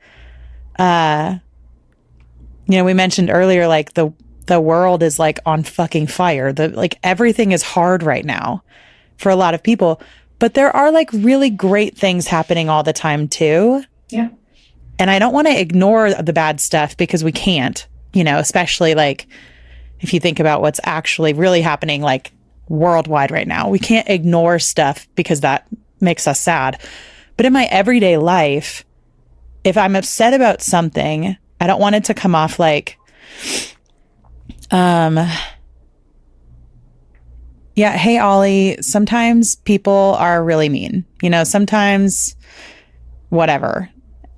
you know, we mentioned earlier, like the world is like on fucking fire. Like everything is hard right now, for a lot of people. But there are like really great things happening all the time too. Yeah. And I don't want to ignore the bad stuff because we can't, you know, especially like if you think about what's actually really happening like worldwide right now. We can't ignore stuff because that makes us sad. But in my everyday life, if I'm upset about something, I don't want it to come off like, yeah, hey, Ollie, sometimes people are really mean, you know, sometimes whatever,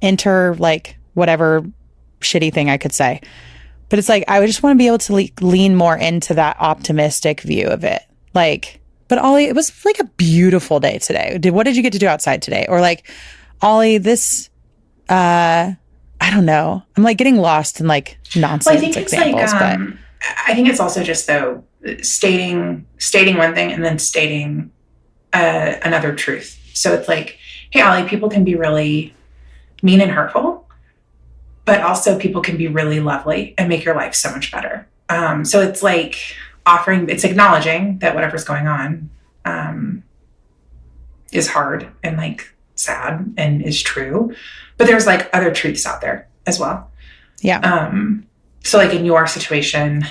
enter like whatever shitty thing I could say. But it's like, I would just want to be able to lean more into that optimistic view of it. Like, but Ollie, it was like a beautiful day today. What did you get to do outside today? Or like, Ollie, this, I don't know. I'm like getting lost in like nonsense well, I think examples. It's like, but I think it's also just though stating one thing and then stating another truth. So it's like, hey, Ollie, people can be really mean and hurtful, but also people can be really lovely and make your life so much better. So it's like it's acknowledging that whatever's going on is hard and like sad and is true, but there's like other truths out there as well. Yeah. So like in your situation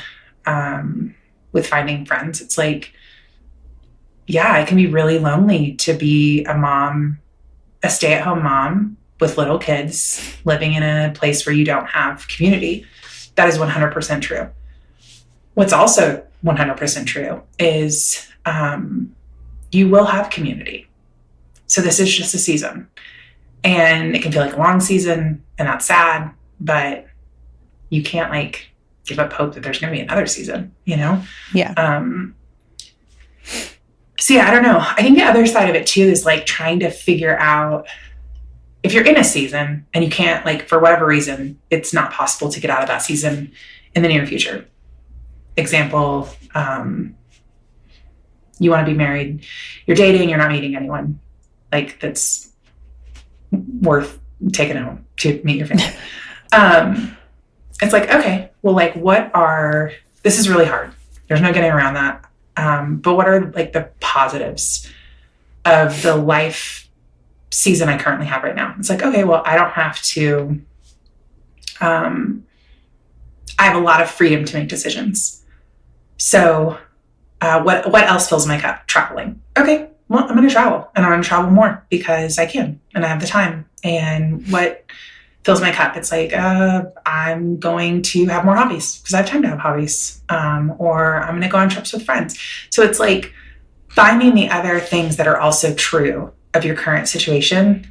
with finding friends, it's like, yeah, it can be really lonely to be a mom, a stay-at-home mom with little kids living in a place where you don't have community. That is 100% true. What's also 100% true is you will have community. So this is just a season. And it can feel like a long season, and that's sad, but you can't like give up hope that there's going to be another season, you know? Yeah. So yeah, I don't know. I think the other side of it too is like trying to figure out if you're in a season and you can't, like, for whatever reason, it's not possible to get out of that season in the near future. Example, you want to be married, you're dating, you're not meeting anyone like that's worth taking home to meet your family. It's like, okay, well, like this is really hard. There's no getting around that. But what are like the positives of the life season I currently have right now? It's like, okay, well, I don't have to, I have a lot of freedom to make decisions. So, what else fills my cup? Traveling. Okay, well, I'm going to travel, and I'm going to travel more because I can, and I have the time. And what fills my cup? It's like, I'm going to have more hobbies because I have time to have hobbies, or I'm going to go on trips with friends. So it's like finding the other things that are also true of your current situation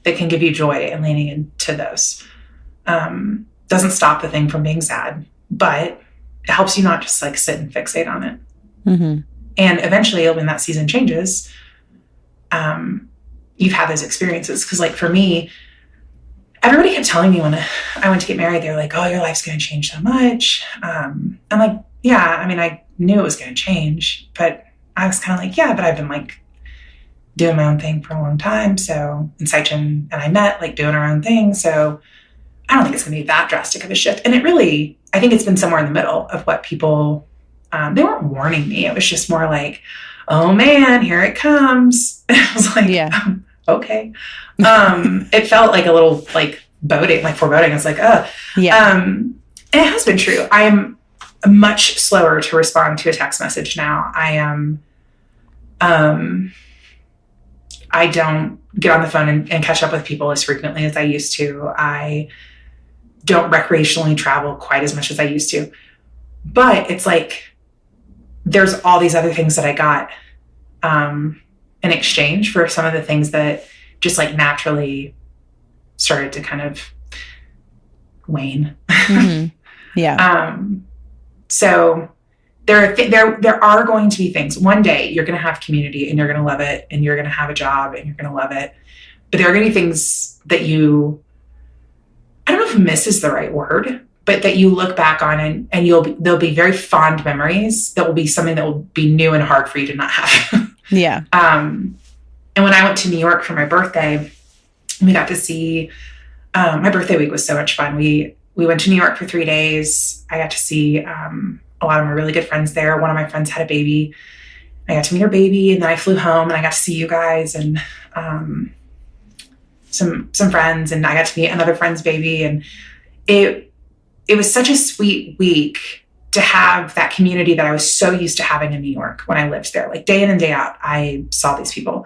that can give you joy and leaning into those. Doesn't stop the thing from being sad, but it helps you not just like sit and fixate on it. Mm-hmm. And eventually when that season changes, you've had those experiences. Cause like for me, everybody kept telling me when I went to get married, they were like, oh, your life's going to change so much. I'm like, yeah, I mean, I knew it was going to change, but I was kind of like, yeah, but I've been like doing my own thing for a long time. So, and Saichin and I met like doing our own thing. So I don't think it's going to be that drastic of a shift. And it really, I think it's been somewhere in the middle of what people, they weren't warning me. It was just more like, oh man, here it comes. And I was like, yeah, okay. It felt like a little like foreboding. I was like, oh, yeah. And it has been true. I am much slower to respond to a text message now. I am, I don't get on the phone and catch up with people as frequently as I used to. I don't recreationally travel quite as much as I used to. But it's like, there's all these other things that I got in exchange for some of the things that just like naturally started to kind of wane. Mm-hmm. Yeah. So there are going to be things. One day you're going to have community and you're going to love it, and you're going to have a job and you're going to love it. But there are going to be things that I don't know if miss is the right word, but that you look back on and there'll be very fond memories that will be something that will be new and hard for you to not have. Yeah. And when I went to New York for my birthday, we got to see, my birthday week was so much fun. We went to New York for 3 days. I got to see a lot of my really good friends there. One of my friends had a baby. I got to meet her baby, and then I flew home and I got to see you guys and some friends, and I got to meet another friend's baby. And it was such a sweet week to have that community that I was so used to having in New York when I lived there. Like day in and day out, I saw these people.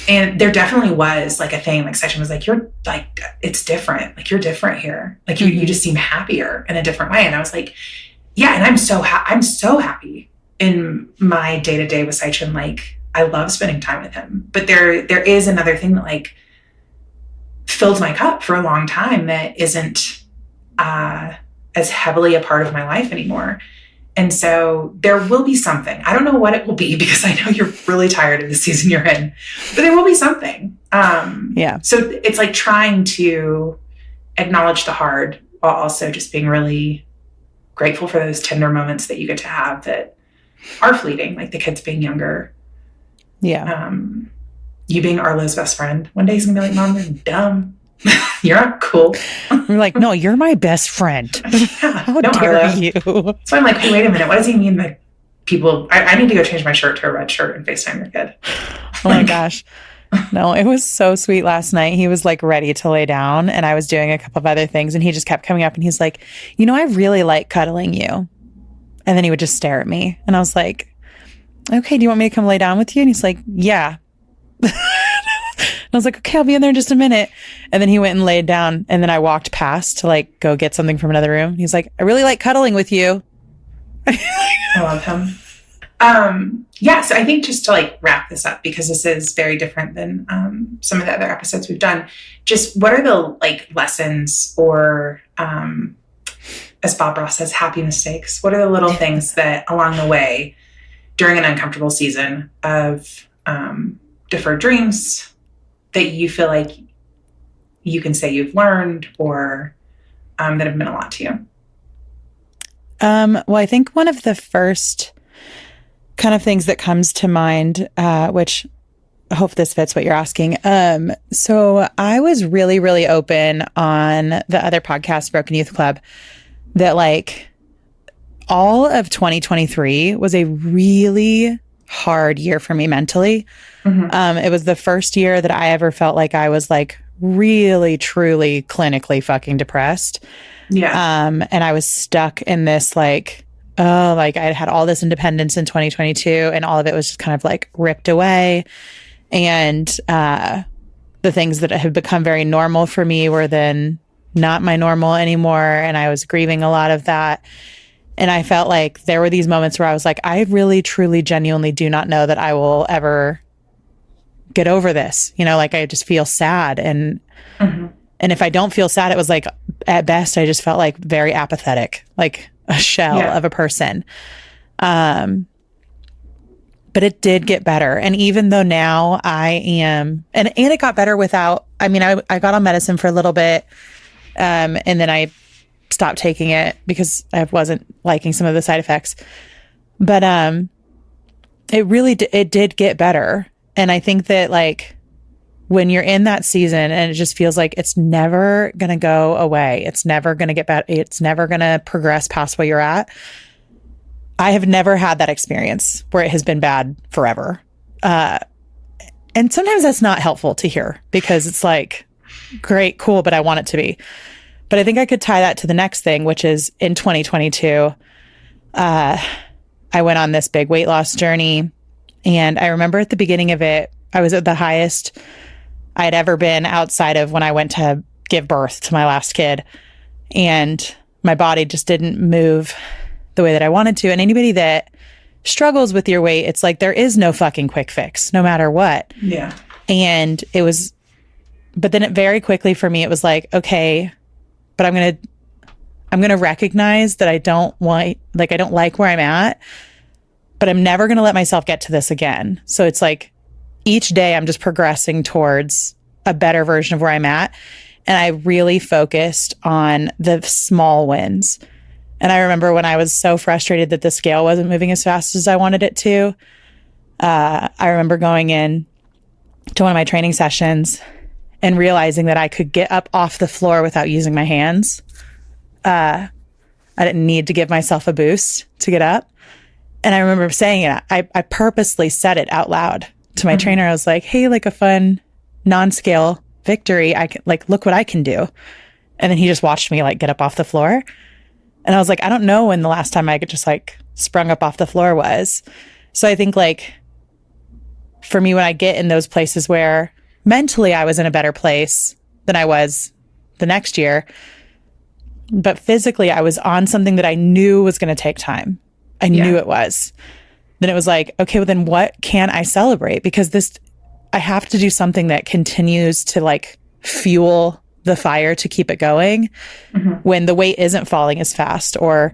And there definitely was like a thing, like Section was like, you're like, it's different. Like you're different here. Like you just seem happier in a different way. And I was like, yeah. And I'm so happy in my day to day with Section. Like I love spending time with him, but there is another thing that like filled my cup for a long time that isn't, as heavily a part of my life anymore. And so there will be something. I don't know what it will be because I know you're really tired of the season you're in, but there will be something. So it's like trying to acknowledge the hard while also just being really grateful for those tender moments that you get to have that are fleeting, like the kids being younger. Yeah. You being Arlo's best friend. One day he's gonna be like, Mom, you're dumb. You're not cool. We're like, no, you're my best friend. How dare Arlo. you? So I'm like, hey, wait a minute. What does he mean by people? I need to go change my shirt to a red shirt and FaceTime your kid. Oh my gosh. No, it was so sweet last night. He was like ready to lay down and I was doing a couple of other things and he just kept coming up and he's like, you know, I really like cuddling you. And then he would just stare at me. And I was like, okay, do you want me to come lay down with you? And he's like, yeah. And I was like, okay, I'll be in there in just a minute. And then he went and laid down. And then I walked past to like go get something from another room. He's like, I really like cuddling with you. I love him. So I think just to like wrap this up, because this is very different than some of the other episodes we've done, just what are the like lessons or as Bob Ross says, happy mistakes? What are the little things that along the way during an uncomfortable season of deferred dreams that you feel like you can say you've learned or that have meant a lot to you? Well, I think one of the first kind of things that comes to mind, which I hope this fits what you're asking. So I was really, really open on the other podcast, Broken Youth Club, that like all of 2023 was a really hard year for me mentally. It was the first year that I ever felt like I was like really, truly clinically fucking depressed. Yeah. And I was stuck in this like, like I had all this independence in 2022 and all of it was just kind of like ripped away. And the things that had become very normal for me were then not my normal anymore. And I was grieving a lot of that. And I felt like there were these moments where I was like, I really, truly, genuinely do not know that I will ever get over this. You know, like I just feel sad. And and if I don't feel sad, it was like, at best, I just felt like very apathetic, like a shell of a person. But it did get better. And even though now I am, and it got better without, I mean, I got on medicine for a little bit. And then I stopped taking it because I wasn't liking some of the side effects. But it really it did get better. And I think that like when you're in that season and it just feels like it's never going to go away, it's never going to get better, it's never going to progress past where you're at. I have never had that experience where it has been bad forever. And sometimes that's not helpful to hear because it's like, great, cool, but I want it to be. But I think I could tie that to the next thing, which is in 2022, I went on this big weight loss journey. And I remember at the beginning of it, I was at the highest I had ever been outside of when I went to give birth to my last kid. And my body just didn't move the way that I wanted to. And anybody that struggles with your weight, it's like there is no fucking quick fix, no matter what. Yeah. And it was, but then it very quickly for me, it was like, okay, but I'm going to recognize that I don't like where I'm at, but I'm never going to let myself get to this again. So it's like each day I'm just progressing towards a better version of where I'm at. And I really focused on the small wins. And I remember when I was so frustrated that the scale wasn't moving as fast as I wanted it to, I remember going in to one of my training sessions and realizing that I could get up off the floor without using my hands. I didn't need to give myself a boost to get up. And I remember saying it, I purposely said it out loud to my trainer. I was like, hey, like a fun non-scale victory. I can, like, look what I can do. And then he just watched me like get up off the floor. And I was like, I don't know when the last time I just like sprung up off the floor was. So I think like for me, when I get in those places where mentally I was in a better place than I was the next year, but physically I was on something that I knew was going to take time. I knew it was. Then it was like, okay, well then what can I celebrate? Because I have to do something that continues to like fuel the fire to keep it going when the weight isn't falling as fast or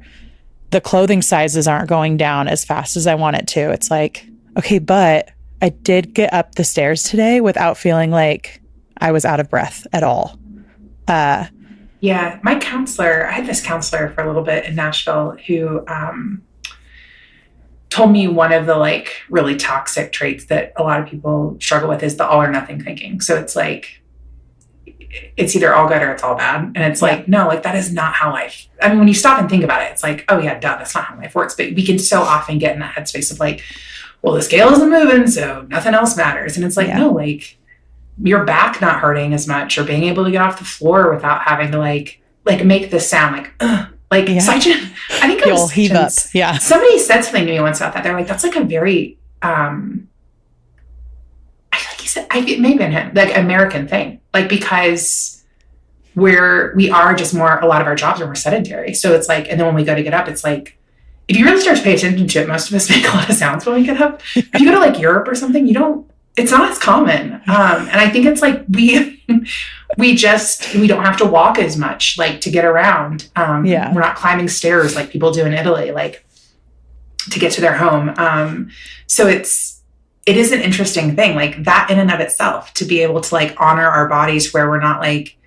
the clothing sizes aren't going down as fast as I want it to. It's like, okay, but I did get up the stairs today without feeling like I was out of breath at all. Yeah, my counselor, I had this counselor for a little bit in Nashville who told me one of the like really toxic traits that a lot of people struggle with is the all or nothing thinking. So it's like, it's either all good or it's all bad. And it's like, no, like that is not how life, I mean, when you stop and think about it, it's like, oh yeah, duh, that's not how life works. But we can so often get in that headspace of like, well, the scale isn't moving, so nothing else matters. And it's like, no, like your back not hurting as much or being able to get off the floor without having to like make this sound like, ugh. Like, I think it was heave up. Yeah. Somebody said something to me once about that. They're like, that's like a very, I feel like he said, it may have been him, like American thing. Like, because we are just more, a lot of our jobs are more sedentary. So it's like, and then when we go to get up, it's like, if you really start to pay attention to it, most of us make a lot of sounds when we get up. If you go to like Europe or something, it's not as common. And I think it's like, we don't have to walk as much, like to get around. We're not climbing stairs like people do in Italy, like to get to their home. So it is an interesting thing, like that in and of itself, to be able to like honor our bodies where we're not like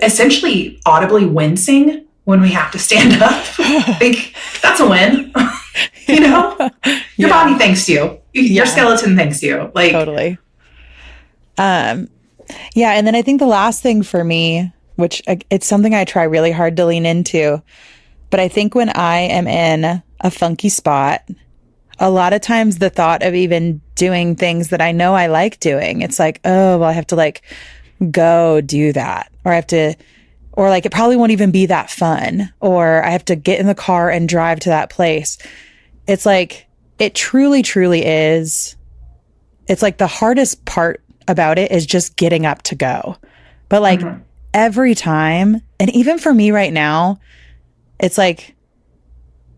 essentially audibly wincing when we have to stand up. Like that's a win, you know, your body thanks you, your skeleton thanks you. Like totally. Yeah. And then I think the last thing for me, which it's something I try really hard to lean into, but I think when I am in a funky spot, a lot of times the thought of even doing things that I know I like doing, it's like, oh, well, I have to like go do that, or I have to, or like it probably won't even be that fun, or I have to get in the car and drive to that place. It's like, it truly, truly is. It's like the hardest part about it is just getting up to go. But like every time, and even for me right now, it's like,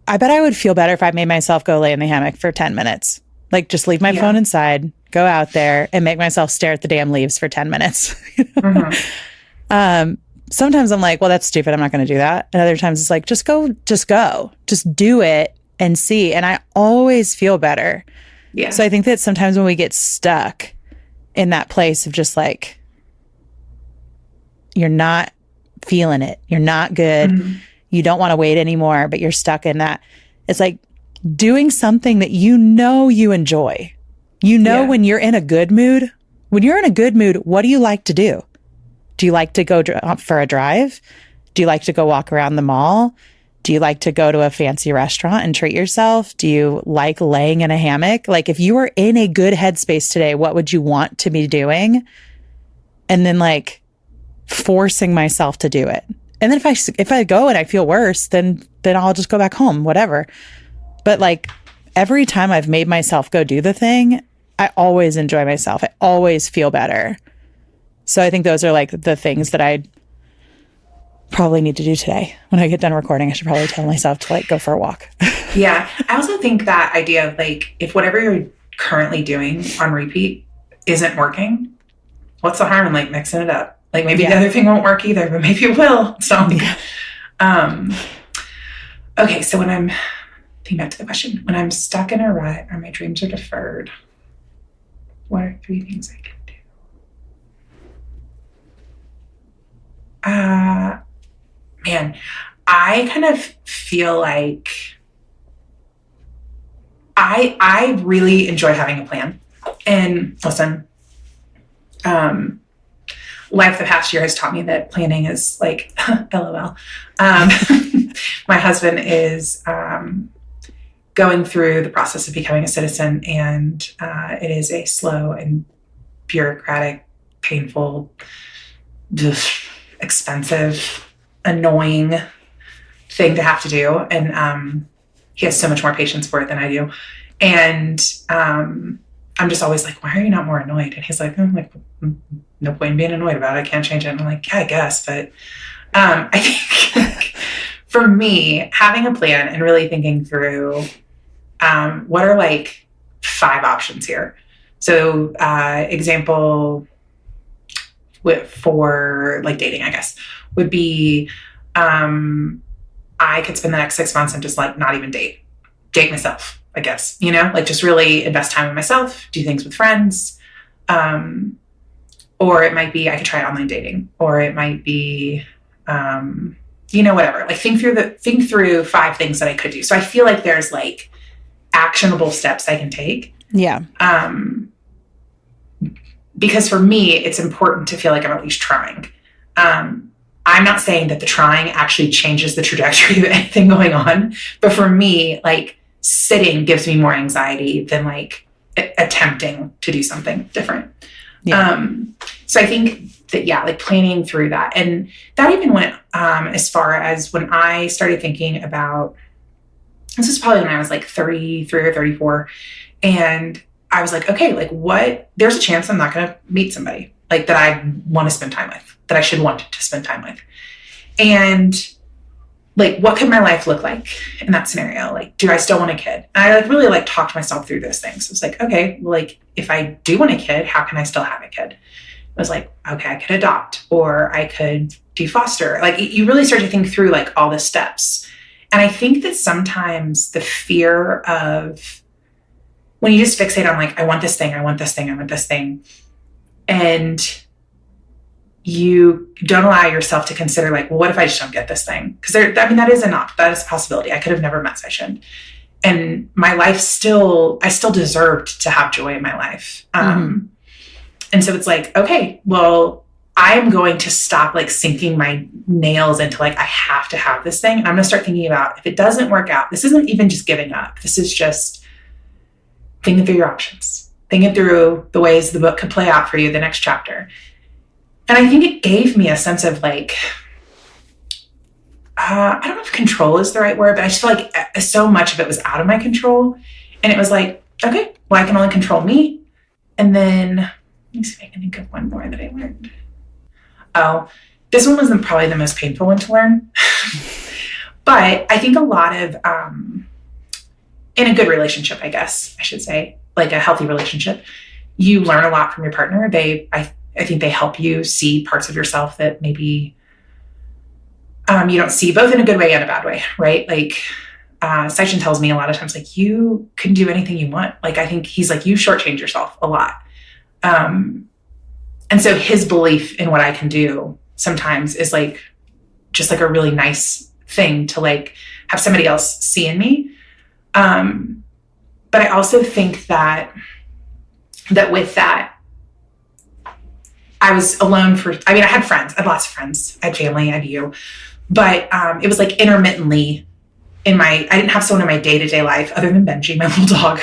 I bet I would feel better if I made myself go lay in the hammock for 10 minutes. Like just leave my phone inside, go out there and make myself stare at the damn leaves for 10 minutes. Sometimes I'm like, well, that's stupid. I'm not going to do that. And other times it's like, just go, just do it and see. And I always feel better. Yeah. So I think that sometimes when we get stuck in that place of just like, you're not feeling it, you're not good, you don't want to wait anymore, but you're stuck in that. It's like doing something that you know you enjoy. You know, when you're in a good mood, what do you like to do? Do you like to go for a drive? Do you like to go walk around the mall? Do you like to go to a fancy restaurant and treat yourself? Do you like laying in a hammock? Like if you were in a good headspace today, what would you want to be doing? And then like forcing myself to do it. And then if I go and I feel worse, then I'll just go back home, whatever. But like every time I've made myself go do the thing, I always enjoy myself. I always feel better. So I think those are like the things that I probably need to do today. When I get done recording, I should probably tell myself to like go for a walk. Yeah. I also think that idea of like, if whatever you're currently doing on repeat isn't working, what's the harm in like mixing it up? Like maybe the other thing won't work either, but maybe it will. So, okay. So when I'm thinking back to the question, when I'm stuck in a rut or my dreams are deferred, what are 3 things I can do? Man, I kind of feel like I really enjoy having a plan. And listen, life the past year has taught me that planning is like, LOL. My husband is going through the process of becoming a citizen, and it is a slow and bureaucratic, painful, expensive, annoying thing to have to do. And he has so much more patience for it than I do. And I'm just always like, why are you not more annoyed? And he's like, no point in being annoyed about it. I can't change it. And I'm like, yeah, I guess. But I think for me, having a plan and really thinking through what are like 5 options here. So example for like dating, I guess, would be I could spend the next 6 months and just like not even date myself, I guess, you know, like just really invest time in myself, do things with friends. Or it might be, I could try online dating, or it might be, whatever, like think through 5 things that I could do. So I feel like there's like actionable steps I can take. Yeah. Because for me, it's important to feel like I'm at least trying. I'm not saying that the trying actually changes the trajectory of anything going on, but for me, like sitting gives me more anxiety than like attempting to do something different. Yeah. So I think that, yeah, like planning through that. And that even went as far as when I started thinking about, this was probably when I was like 33 or 34. And I was like, okay, like there's a chance I'm not going to meet somebody like that I want to spend time with, that I should want to spend time with. And like, what could my life look like in that scenario? Like, do I still want a kid? And I like really like talked myself through those things. It was like, okay, well, like if I do want a kid, how can I still have a kid? I was like, okay, I could adopt, or I could do foster. Like you really start to think through like all the steps. And I think that sometimes the fear of when you just fixate on like, I want this thing, I want this thing, I want this thing. And you don't allow yourself to consider like, well, what if I just don't get this thing? Because that is that is a possibility. I could have never met Session. And my life I still deserved to have joy in my life. And so it's like, okay, well, I am going to stop like sinking my nails into like, I have to have this thing. And I'm going to start thinking about if it doesn't work out, this isn't even just giving up. This is just thinking through your options, thinking through the ways the book could play out for you, the next chapter. And I think it gave me a sense of like, I don't know if control is the right word, but I just feel like so much of it was out of my control. And it was like, okay, well, I can only control me. And then, let me see if I can think of one more that I learned. Oh, this one was probably the most painful one to learn. But I think a lot of, in a good relationship, I guess I should say, like a healthy relationship, you learn a lot from your partner. I think they help you see parts of yourself that maybe you don't see, both in a good way and a bad way, right? Like Sachin tells me a lot of times, like, you can do anything you want. Like, I think he's like, you shortchange yourself a lot. And so his belief in what I can do sometimes is like, just like a really nice thing to like have somebody else see in me. But I also think that with that, I was alone I had friends, I had lots of friends, I had family, I had you, but it was like intermittently I didn't have someone in my day-to-day life other than Benji, my little dog,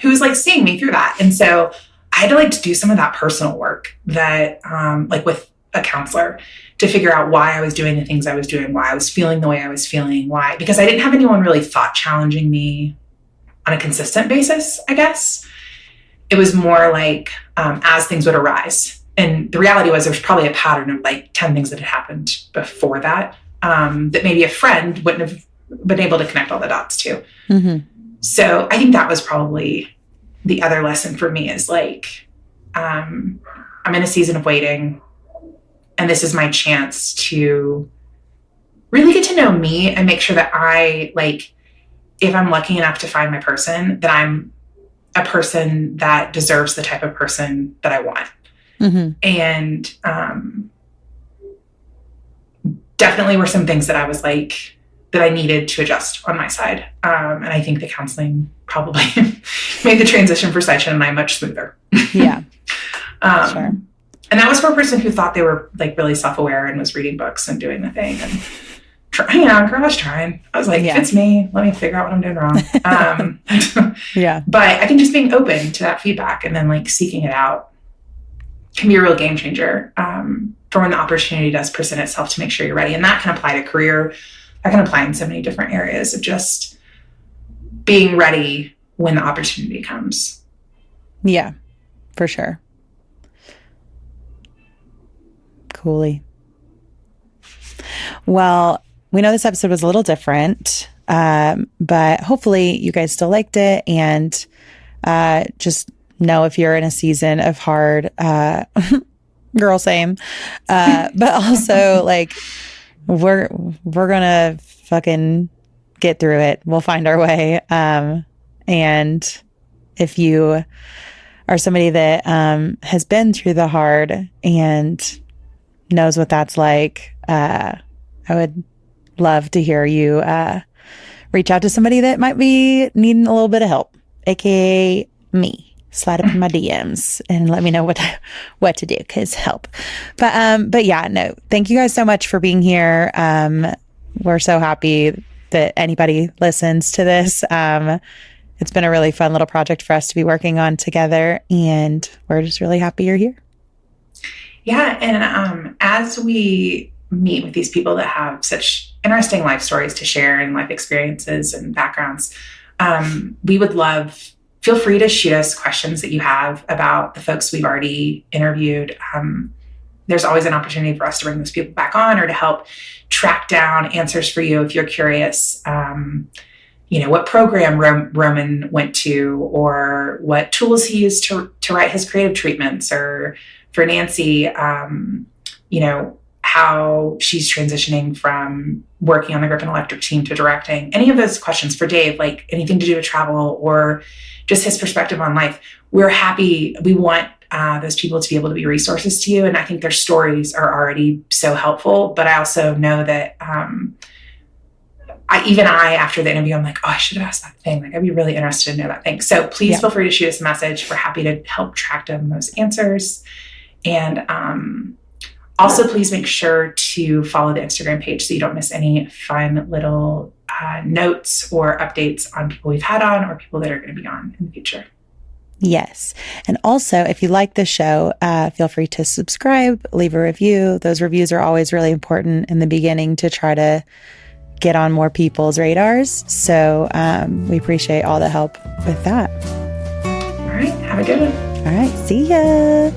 who was like seeing me through that. And so I had to like do some of that personal work that like with a counselor to figure out why I was doing the things I was doing, why I was feeling the way I was feeling, because I didn't have anyone really thought challenging me on a consistent basis, I guess. It was more like as things would arise. And the reality was there was probably a pattern of like 10 things that had happened before that, that maybe a friend wouldn't have been able to connect all the dots to. Mm-hmm. So I think that was probably the other lesson for me is like, I'm in a season of waiting, and this is my chance to really get to know me and make sure that if I'm lucky enough to find my person, that I'm a person that deserves the type of person that I want. Mm-hmm. And definitely were some things that I was like, that I needed to adjust on my side. And I think the counseling probably made the transition for Sachin and I much smoother. Yeah. Sure. And that was for a person who thought they were like really self-aware and was reading books and doing the thing and girl, I was trying. I was like, if it's me, let me figure out what I'm doing wrong. Yeah. But I think just being open to that feedback and then like seeking it out can be a real game changer for when the opportunity does present itself to make sure you're ready. And that can apply to career. That can apply in so many different areas of just being ready when the opportunity comes. Yeah, for sure. Coolly. Well, we know this episode was a little different, but hopefully you guys still liked it. And just know if you're in a season of hard, girl, same. But also, like, we're gonna fucking get through it. We'll find our way. And if you are somebody that has been through the hard and knows what that's like, I would love to hear you reach out to somebody that might be needing a little bit of help, aka me. Slide up in my DMs and let me know what to do, because help. But yeah, no, thank you guys so much for being here. We're so happy that anybody listens to this. It's been a really fun little project for us to be working on together, and we're just really happy you're here. Yeah, and as we meet with these people that have such interesting life stories to share and life experiences and backgrounds, we would love, feel free to shoot us questions that you have about the folks we've already interviewed. There's always an opportunity for us to bring those people back on or to help track down answers for you if you're curious. What program Roman went to, or what tools he used to write his creative treatments, or for Nancy, how she's transitioning from working on the Griffin Electric team to directing. Any of those questions for Dave, like anything to do with travel or just his perspective on life, we're happy. We want those people to be able to be resources to you. And I think their stories are already so helpful. But I also know that after the interview, I'm like, oh, I should have asked that thing. Like, I'd be really interested to know that thing. So please feel free to shoot us a message. We're happy to help track down those answers. And also, please make sure to follow the Instagram page so you don't miss any fun little notes or updates on people we've had on or people that are going to be on in the future. Yes. And also, if you like the show, feel free to subscribe, leave a review. Those reviews are always really important in the beginning to try to get on more people's radars. So we appreciate all the help with that. All right. Have a good one. All right. See ya.